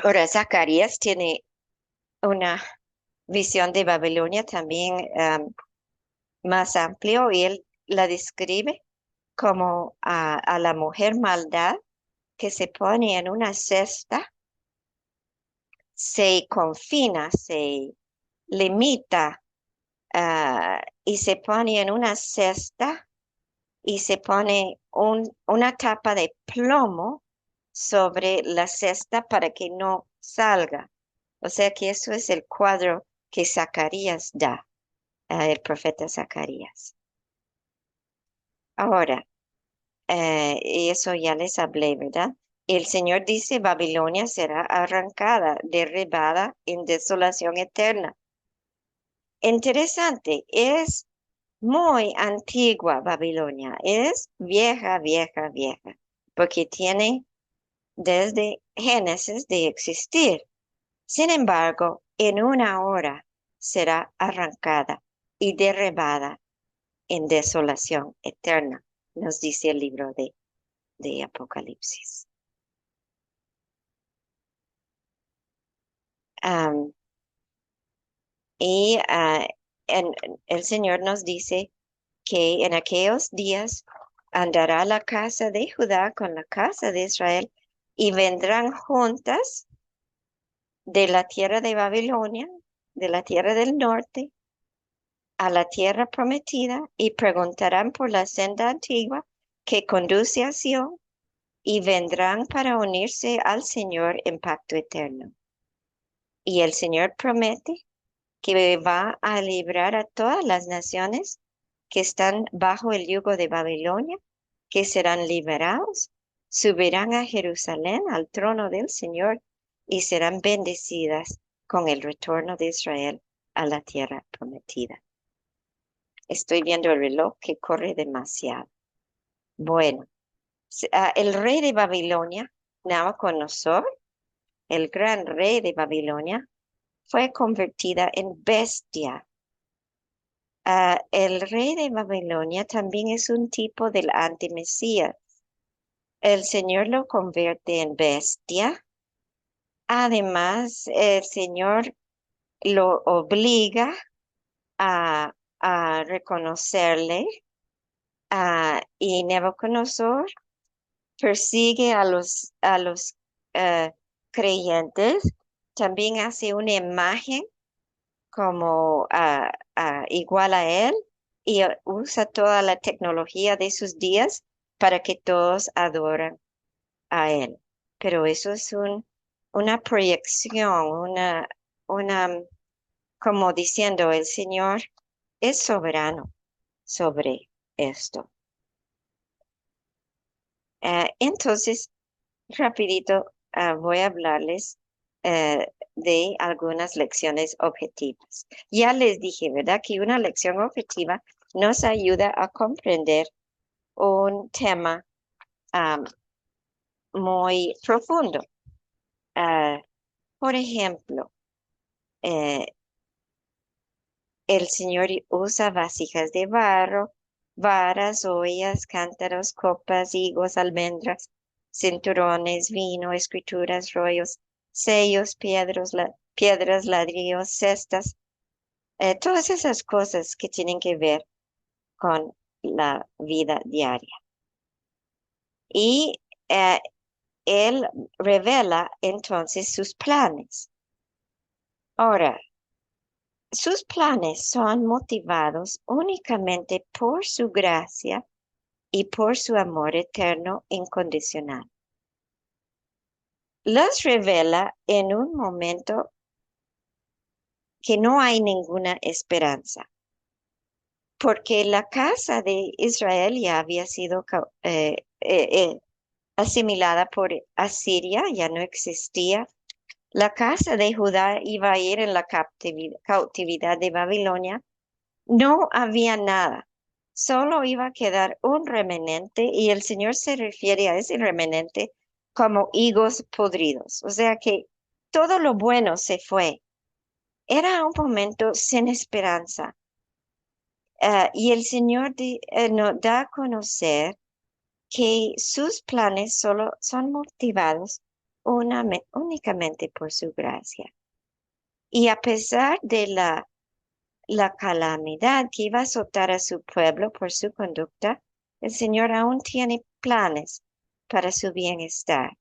[SPEAKER 1] Ahora, Zacarías tiene una visión de Babilonia también más amplio y él la describe como a la mujer maldad que se pone en una cesta, se confina, se limita y se pone en una cesta y se pone una tapa de plomo sobre la cesta para que no salga. O sea que eso es el cuadro que Zacarías da, el profeta Zacarías. Ahora, y eso ya les hablé, ¿verdad? El Señor dice, Babilonia será arrancada, derribada en desolación eterna. Interesante, es muy antigua Babilonia, es vieja, vieja, vieja, porque tiene desde Génesis de existir. Sin embargo, en una hora será arrancada y derribada en desolación eterna, nos dice el libro de Apocalipsis. Am, y el Señor nos dice que en aquellos días andará la casa de Judá con la casa de Israel y vendrán juntas de la tierra de Babilonia, de la tierra del norte, a la tierra prometida y preguntarán por la senda antigua que conduce a Sion y vendrán para unirse al Señor en pacto eterno. Y el Señor promete que va a librar a todas las naciones que están bajo el yugo de Babilonia, que serán liberados, subirán a Jerusalén, al trono del Señor, y serán bendecidas con el retorno de Israel a la tierra prometida. Estoy viendo el reloj que corre demasiado. Bueno, el rey de Babilonia, Nabucodonosor, el gran rey de Babilonia, fue convertida en bestia. El rey de Babilonia también es un tipo del antimesías. El Señor lo convierte en bestia. Además, el Señor lo obliga a reconocerle. Y Nabucodonosor persigue a los creyentes. También hace una imagen como igual a él y usa toda la tecnología de sus días para que todos adoren a él. Pero eso es una proyección, una, como diciendo, el Señor es soberano sobre esto. Entonces, rapidito, voy a hablarles de algunas lecciones objetivas. Ya les dije, ¿verdad? Que una lección objetiva nos ayuda a comprender un tema muy profundo. Por ejemplo, eh, el Señor usa vasijas de barro, varas, ollas, cántaros, copas, higos, almendras, cinturones, vino, escrituras, rollos, sellos, piedras, ladrillos, cestas, todas esas cosas que tienen que ver con la vida diaria. Y Él revela entonces sus planes. Ahora, sus planes son motivados únicamente por su gracia y por su amor eterno incondicional. Los revela en un momento que no hay ninguna esperanza, porque la casa de Israel ya había sido asimilada por Asiria, ya no existía. La casa de Judá iba a ir en la cautividad de Babilonia. No había nada, solo iba a quedar un remanente y el Señor se refiere a ese remanente como higos podridos, o sea que todo lo bueno se fue. Era un momento sin esperanza. Y el Señor nos da a conocer que sus planes solo son motivados únicamente por su gracia. Y a pesar de la calamidad que iba a azotar a su pueblo por su conducta, el Señor aún tiene planes para su bienestar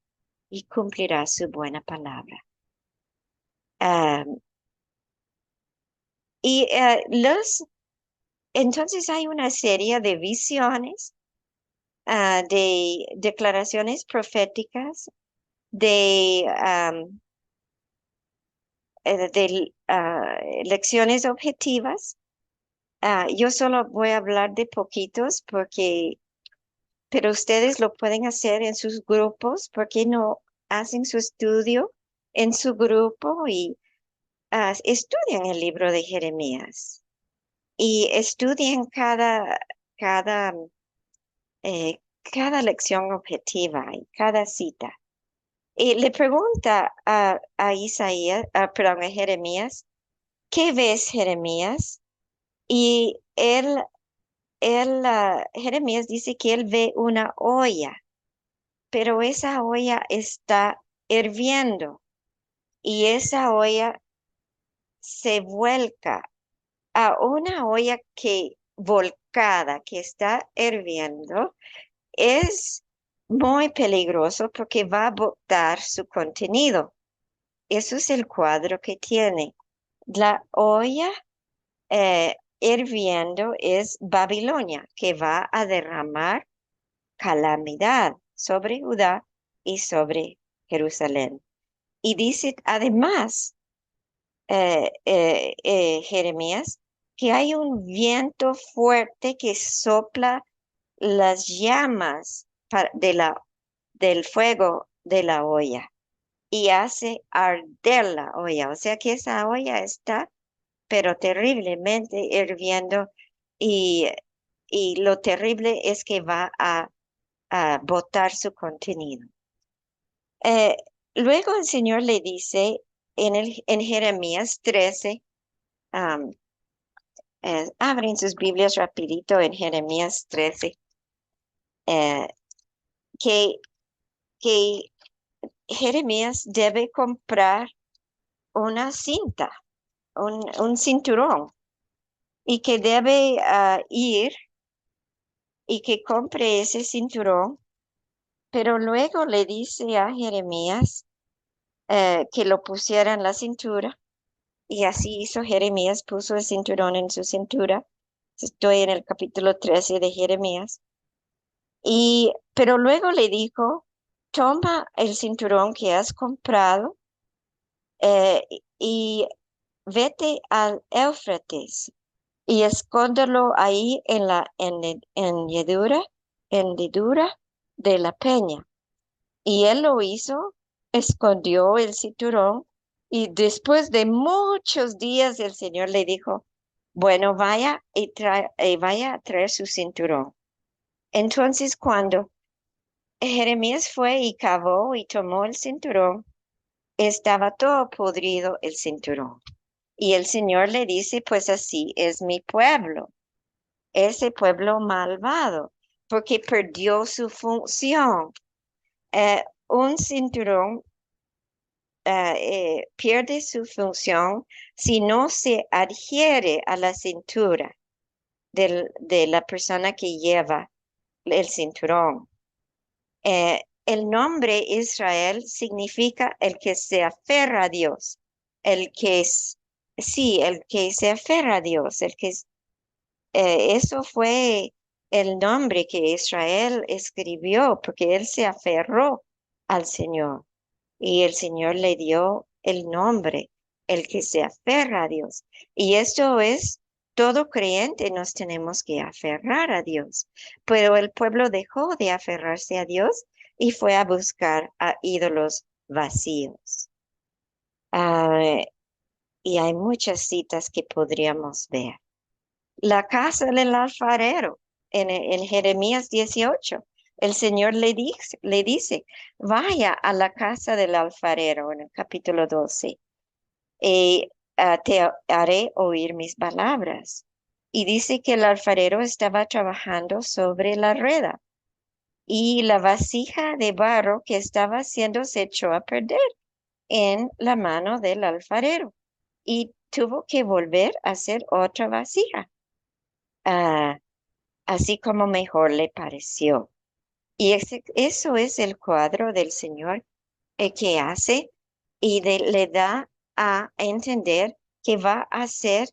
[SPEAKER 1] y cumplirá su buena palabra. Ah, entonces hay una serie de visiones, de declaraciones proféticas, de lecciones objetivas. Yo solo voy a hablar de poquitos pero ustedes lo pueden hacer en sus grupos, porque no hacen su estudio en su grupo y estudian el libro de Jeremías y estudian cada, cada lección objetiva y cada cita. Y le pregunta a Isaías, perdón, a Jeremías, ¿qué ves, Jeremías? Y Jeremías dice que él ve una olla, pero esa olla está hirviendo y esa olla se vuelca a una olla que volcada, que está hirviendo, es muy peligroso porque va a botar su contenido. Eso es el cuadro que tiene. La olla hirviendo es Babilonia, que va a derramar calamidad sobre Judá y sobre Jerusalén. Y dice además, Jeremías, que hay un viento fuerte que sopla las llamas del fuego de la olla y hace arder la olla. O sea que esa olla está, pero terriblemente hirviendo y, y lo terrible es que va a botar su contenido. Eh, Luego el Señor le dice en Jeremías 13, am, abren sus Biblias rapidito en Jeremías 13, eh, que, que Jeremías debe comprar una cinta, un cinturón, y que debe ir y que compre ese cinturón, pero luego le dice a Jeremías que lo pusiera en la cintura, y así hizo Jeremías, puso el cinturón en su cintura. Estoy en el capítulo 13 de Jeremías. Pero luego le dijo, toma el cinturón que has comprado eh, y vete al Éufrates y escóndelo ahí en la hendidura de la peña. Y él lo hizo, escondió el cinturón y después de muchos días el Señor le dijo, bueno, vaya a traer su cinturón. Entonces cuando Jeremías fue y cavó y tomó el cinturón, estaba todo podrido el cinturón. Y el Señor le dice, pues así es mi pueblo, ese pueblo malvado, porque perdió su función. Un cinturón pierde su función si no se adhiere a la cintura de la persona que lleva el cinturón. El nombre Israel significa el que se aferra a Dios, el que es, sí, el que se aferra a Dios, eso fue el nombre que Israel escribió porque él se aferró al Señor y el Señor le dio el nombre, el que se aferra a Dios. Y esto es, todo creyente nos tenemos que aferrar a Dios, pero el pueblo dejó de aferrarse a Dios y fue a buscar a ídolos vacíos. Ah, y hay muchas citas que podríamos ver. La casa del alfarero en Jeremías 18. El Señor le dice, vaya a la casa del alfarero en el capítulo 12 y te haré oír mis palabras. Y dice que el alfarero estaba trabajando sobre la rueda y la vasija de barro que estaba haciendo se echó a perder en la mano del alfarero y tuvo que volver a hacer otra vasija. Ah, así como mejor le pareció. Y eso es el cuadro del Señor que hace y le da a entender que va a hacer,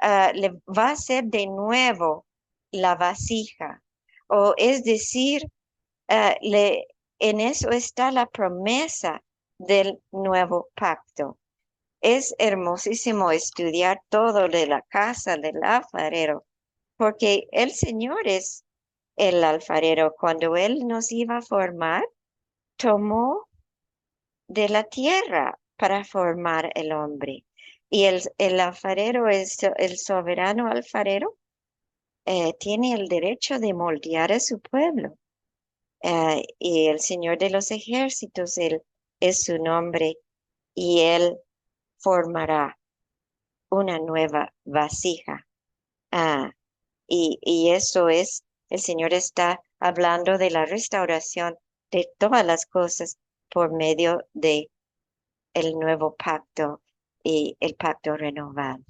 [SPEAKER 1] le va a hacer de nuevo la vasija. O es decir, en eso está la promesa del nuevo pacto. Es hermosísimo estudiar todo de la casa del alfarero, porque el Señor es el alfarero. Cuando Él nos iba a formar, tomó de la tierra para formar el hombre. Y el alfarero, el soberano alfarero, tiene el derecho de moldear a su pueblo. y el Señor de los ejércitos, Él es su nombre, y Él formará una nueva vasija. Ah, y eso es, el Señor está hablando de la restauración de todas las cosas por medio de el nuevo pacto y el pacto renovado.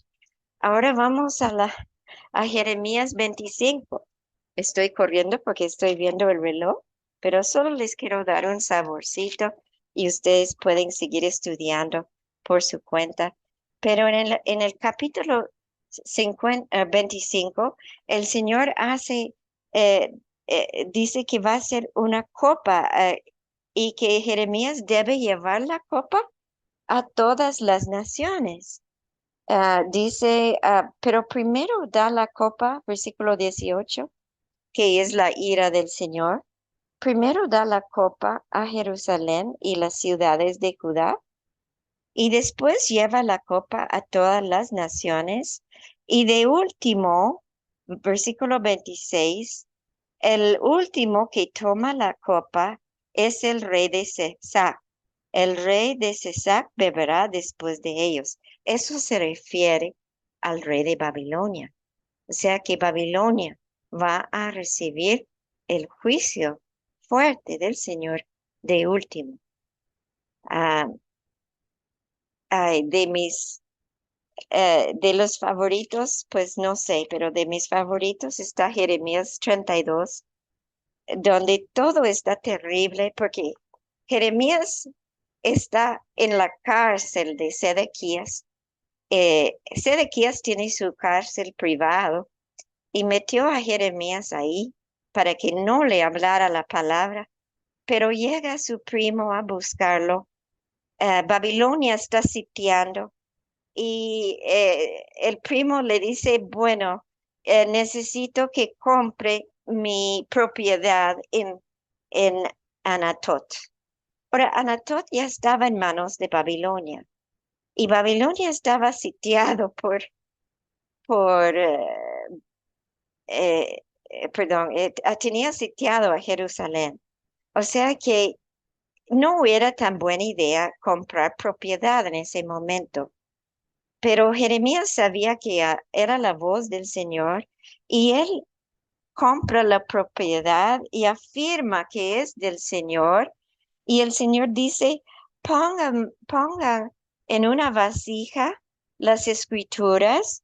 [SPEAKER 1] Ahora vamos a Jeremías 25. Estoy corriendo porque estoy viendo el reloj, pero solo les quiero dar un saborcito y ustedes pueden seguir estudiando por su cuenta. Pero en el capítulo 25, el Señor dice que va a ser una copa y que Jeremías debe llevar la copa a todas las naciones. Dice, pero primero da la copa, versículo 18, que es la ira del Señor. Primero da la copa a Jerusalén y las ciudades de Judá, y después lleva la copa a todas las naciones. Y de último, versículo 26, el último que toma la copa es el rey de Cesac. El rey de Cesac beberá después de ellos. Eso se refiere al rey de Babilonia. O sea que Babilonia va a recibir el juicio fuerte del Señor de último. Ah, de de los favoritos, pues no sé, pero de mis favoritos está Jeremías 32, donde todo está terrible porque Jeremías está en la cárcel de Sedequías. Sedequías tiene su cárcel privado y metió a Jeremías ahí para que no le hablara la palabra, pero llega su primo a buscarlo. Babilonia está sitiando y el primo le dice, bueno, necesito que compre mi propiedad en Anatot. Ahora, Anatot ya estaba en manos de Babilonia y Babilonia estaba sitiado por perdón, tenía sitiado a Jerusalén. O sea que no era tan buena idea comprar propiedad en ese momento. Pero Jeremías sabía que era la voz del Señor y él compra la propiedad y afirma que es del Señor. Y el Señor dice, pongan en una vasija las escrituras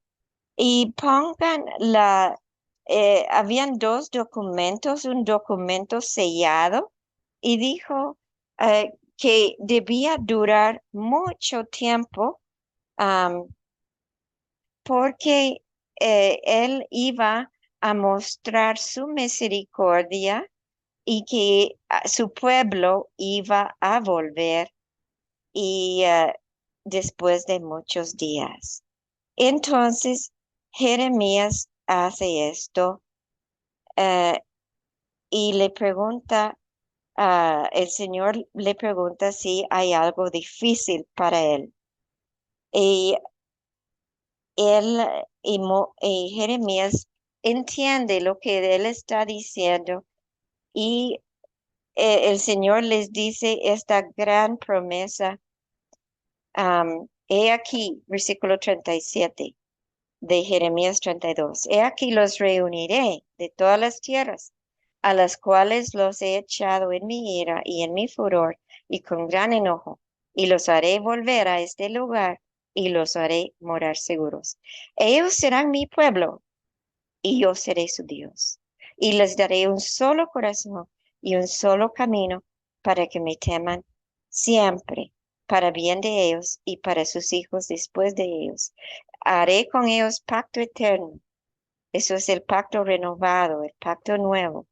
[SPEAKER 1] y habían dos documentos, un documento sellado y dijo que debía durar mucho tiempo, am, porque él iba a mostrar su misericordia y que su pueblo iba a volver y después de muchos días. Entonces, Jeremías hace esto eh, y le pregunta, el Señor le pregunta si hay algo difícil para él. Y y Jeremías entiende lo que él está diciendo y el Señor les dice esta gran promesa. He aquí, versículo 37 de Jeremías 32. He aquí los reuniré de todas las tierras a las cuales los he echado en mi ira y en mi furor y con gran enojo, y los haré volver a este lugar y los haré morar seguros. Ellos serán mi pueblo y yo seré su Dios. Y les daré un solo corazón y un solo camino para que me teman siempre, para bien de ellos y para sus hijos después de ellos. Haré con ellos pacto eterno. Eso es el pacto renovado, el pacto nuevo,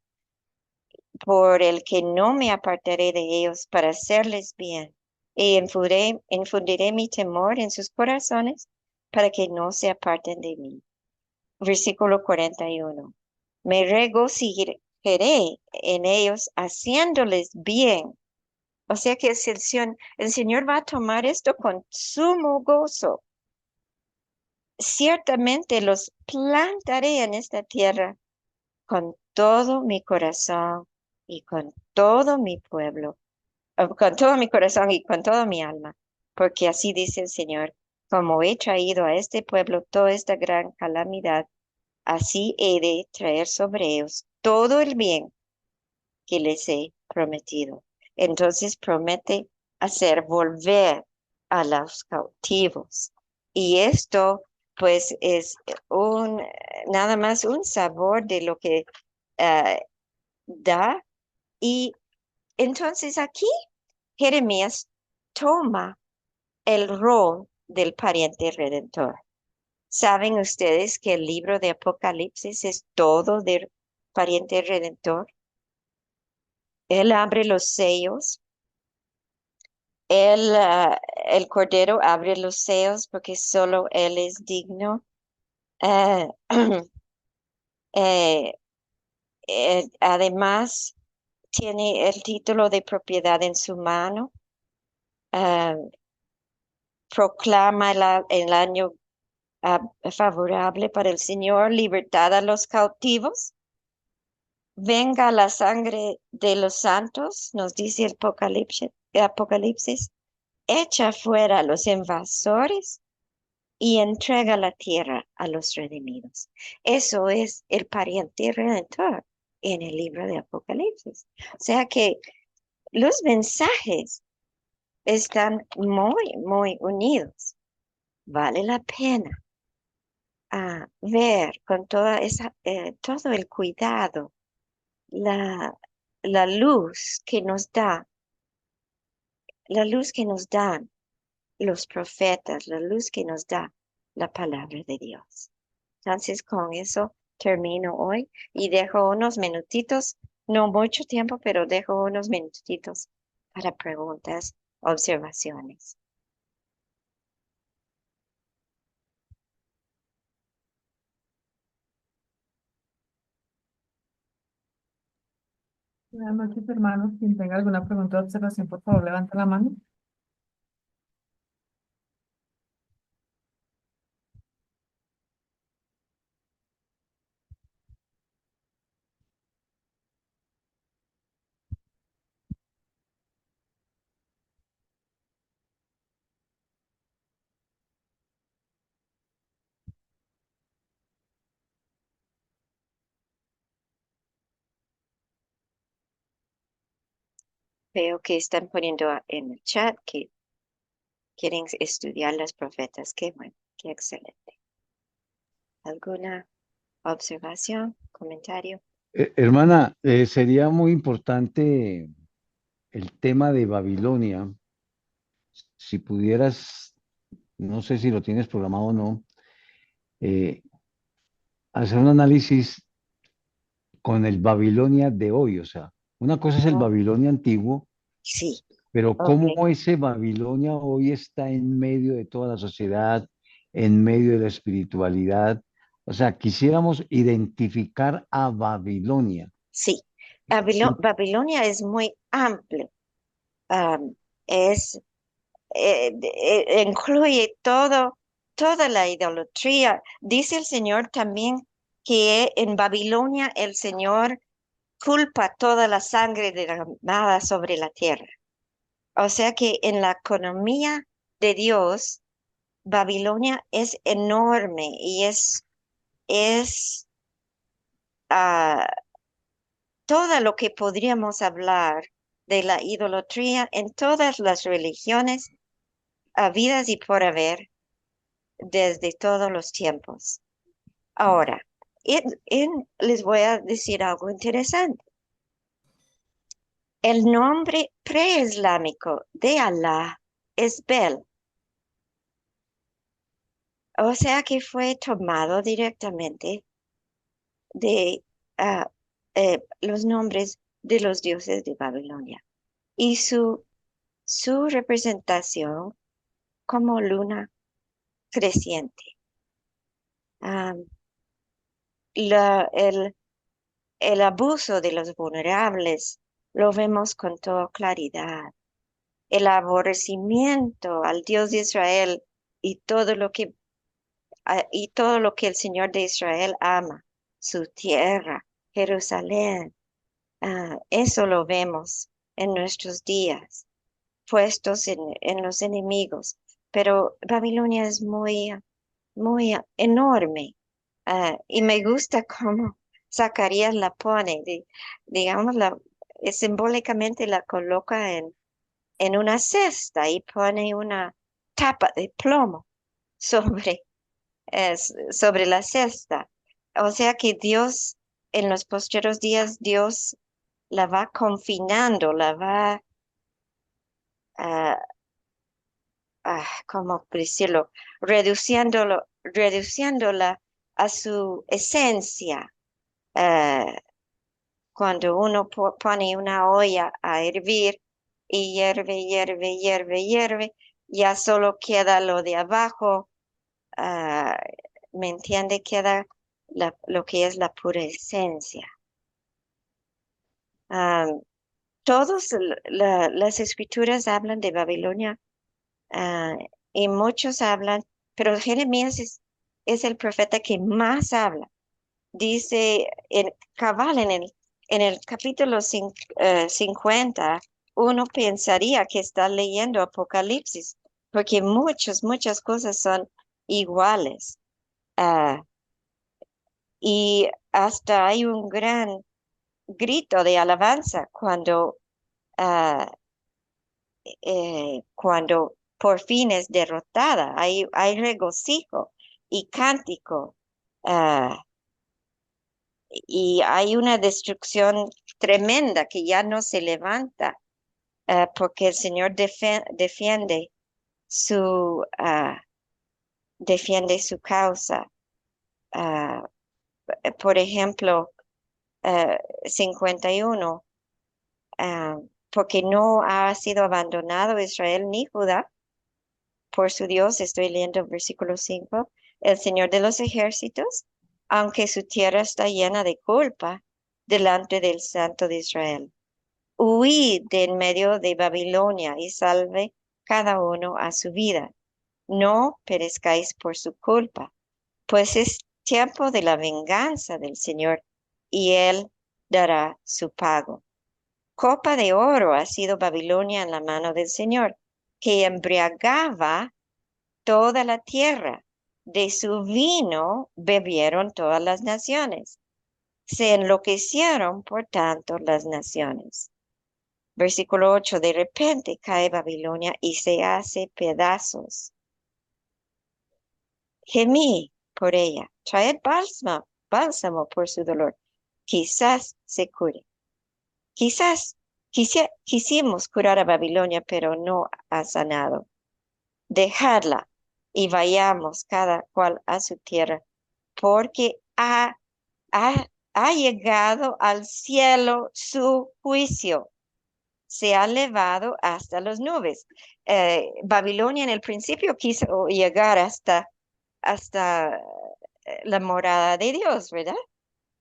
[SPEAKER 1] por el que no me apartaré de ellos para hacerles bien. Y infundiré mi temor en sus corazones para que no se aparten de mí. Versículo 41. Me regocijaré en ellos haciéndoles bien. O sea que el Señor va a tomar esto con sumo gozo. Ciertamente los plantaré en esta tierra con todo mi corazón y con todo mi pueblo, con todo mi corazón y con toda mi alma, porque así dice el Señor, como he traído a este pueblo toda esta gran calamidad, así he de traer sobre ellos todo el bien que les he prometido. Entonces promete hacer volver a los cautivos. Y esto pues es un nada más un sabor de lo que eh, da. Y entonces aquí Jeremías toma el rol del pariente redentor. ¿Saben ustedes que el libro de Apocalipsis es todo del pariente redentor? Él abre los sellos, el Cordero abre los sellos porque solo Él es digno. Eh, eh, además, tiene el título de propiedad en su mano. eh, Proclama el año favorable para el Señor, libertad a los cautivos. Venga la sangre de los santos, nos dice el Apocalipsis, echa fuera a los invasores y entrega la tierra a los redimidos. Eso es el pariente redentor en el libro de Apocalipsis. O sea que los mensajes están muy, muy unidos. Vale la pena ver con toda todo el cuidado, la, la luz que nos da, la luz que nos dan los profetas, la luz que nos da la palabra de Dios. Entonces, con eso termino hoy y dejo unos minutitos, no mucho tiempo, pero dejo unos minutitos para preguntas, observaciones.
[SPEAKER 2] Buenas noches, hermanos. Quien tenga alguna pregunta o observación, por favor, levanta la mano.
[SPEAKER 1] Veo que están poniendo en el chat que quieren estudiar las profetas. Qué bueno, qué excelente. ¿Alguna observación, comentario?
[SPEAKER 3] Hermana, sería muy importante el tema de Babilonia. Si pudieras, no sé si lo tienes programado o no, eh, hacer un análisis con el Babilonia de hoy. O sea, una cosa es el
[SPEAKER 1] Oh,
[SPEAKER 3] Babilonia antiguo,
[SPEAKER 1] sí,
[SPEAKER 3] pero
[SPEAKER 1] ok,
[SPEAKER 3] cómo ese Babilonia hoy está en medio de toda la sociedad, en medio de la espiritualidad. O sea, quisiéramos identificar a Babilonia.
[SPEAKER 1] sí.
[SPEAKER 3] Sí,
[SPEAKER 1] Babilonia es muy amplio. am, es, incluye toda la idolatría. Dice el Señor también que en Babilonia el Señor culpa toda la sangre derramada sobre la tierra. O sea que en la economía de Dios, Babilonia es enorme y es ah, todo lo que podríamos hablar de la idolatría en todas las religiones habidas y por haber desde todos los tiempos. Ahora, les voy a decir algo interesante. El nombre preislámico de Alá es Bel, o sea que fue tomado directamente de los nombres de los dioses de Babilonia y su representación como luna creciente. Ah, el abuso de los vulnerables lo vemos con toda claridad. El aborrecimiento al Dios de Israel y todo lo que el Señor de Israel ama, su tierra, Jerusalén. Eso lo vemos en nuestros días, puestos en los enemigos. Pero Babilonia es muy enorme. Y me gusta cómo Zacarías la pone, digamos, simbólicamente la coloca en una cesta y pone una tapa de plomo sobre, sobre la cesta. O sea que Dios, en los postreros días, Dios la va confinando, la va, ah, ¿cómo decirlo? Reduciéndola a su esencia. Ah, Cuando uno pone una olla a hervir y hierve, hierve, hierve, hierve, ya solo queda lo de abajo. ah, ¿Me entiende? Queda lo que es la pura esencia. Ah, Todas las escrituras hablan de Babilonia, ah, y muchos hablan, pero Jeremías es el profeta que más habla. Dice cabal en el capítulo 50, uno pensaría que está leyendo Apocalipsis, porque muchas cosas son iguales. Ah, y hasta hay un gran grito de alabanza cuando por fin es derrotada. Hay regocijo y cántico. ah, y hay una destrucción tremenda que ya no se levanta, porque el Señor defiende su causa. Ah, por ejemplo, 51, ah, porque no ha sido abandonado Israel ni Judá por su Dios. Estoy leyendo el versículo 5. El Señor de los ejércitos, aunque su tierra está llena de culpa delante del Santo de Israel. Huid de en medio de Babilonia y salve cada uno a su vida. No perezcáis por su culpa, pues es tiempo de la venganza del Señor, y Él dará su pago. Copa de oro ha sido Babilonia en la mano del Señor, que embriagaba toda la tierra. De su vino bebieron todas las naciones. Se enloquecieron, por tanto, las naciones. Versículo 8, de repente cae Babilonia y se hace pedazos. Gemí por ella, traed bálsamo por su dolor. Quizás se cure. Quizás quisimos curar a Babilonia, pero no ha sanado. Dejadla y vayamos cada cual a su tierra, porque ha llegado al cielo su juicio. Se ha elevado hasta las nubes. Babilonia en el principio quiso llegar hasta la morada de Dios, ¿verdad?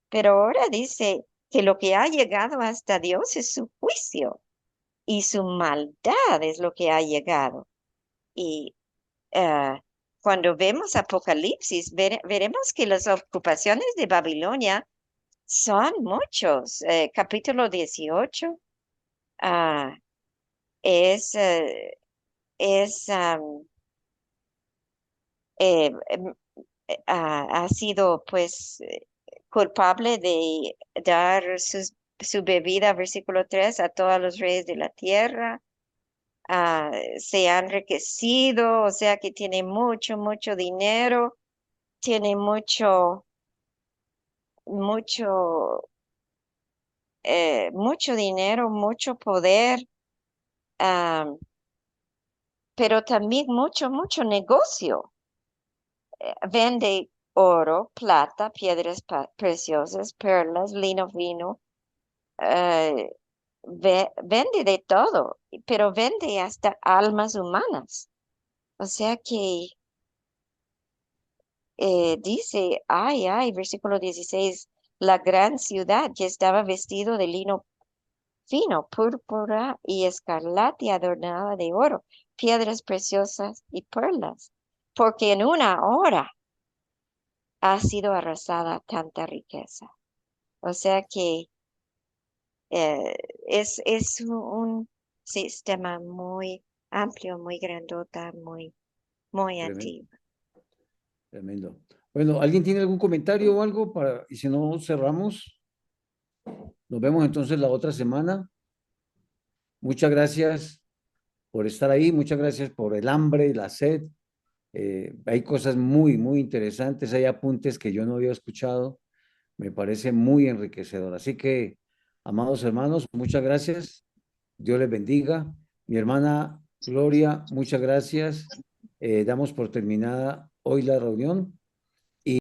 [SPEAKER 1] Pero ahora dice que lo que ha llegado hasta Dios es su juicio y su maldad es lo que ha llegado. Y eh, cuando vemos Apocalipsis, veremos que las ocupaciones de Babilonia son muchos. Capítulo 18 ah, es, es em, ha sido pues culpable de dar su bebida, versículo 3, a todos los reyes de la tierra. Se ha enriquecido, o sea que tiene mucho dinero, tiene mucho, mucho dinero, mucho poder, ah, pero también mucho negocio. Vende oro, plata, piedras preciosas, perlas, lino fino, eh, vende de todo, pero vende hasta almas humanas. O sea que dice, versículo 16, la gran ciudad que estaba vestido de lino fino, púrpura y escarlata y adornada de oro, piedras preciosas y perlas, porque en una hora ha sido arrasada tanta riqueza. O sea que Es un sistema muy amplio, muy grandota, muy
[SPEAKER 4] Tremendo,
[SPEAKER 1] antiguo.
[SPEAKER 4] tremendo. Bueno, ¿alguien tiene algún comentario o algo para, y si no, cerramos? Nos vemos entonces la otra semana. Muchas gracias por estar ahí, muchas gracias por el hambre, la sed. Hay cosas muy, muy interesantes, hay apuntes que yo no había escuchado. Me parece muy enriquecedor. Así que, amados hermanos, muchas gracias. Dios les bendiga. Mi hermana Gloria, muchas gracias. Damos por terminada hoy la reunión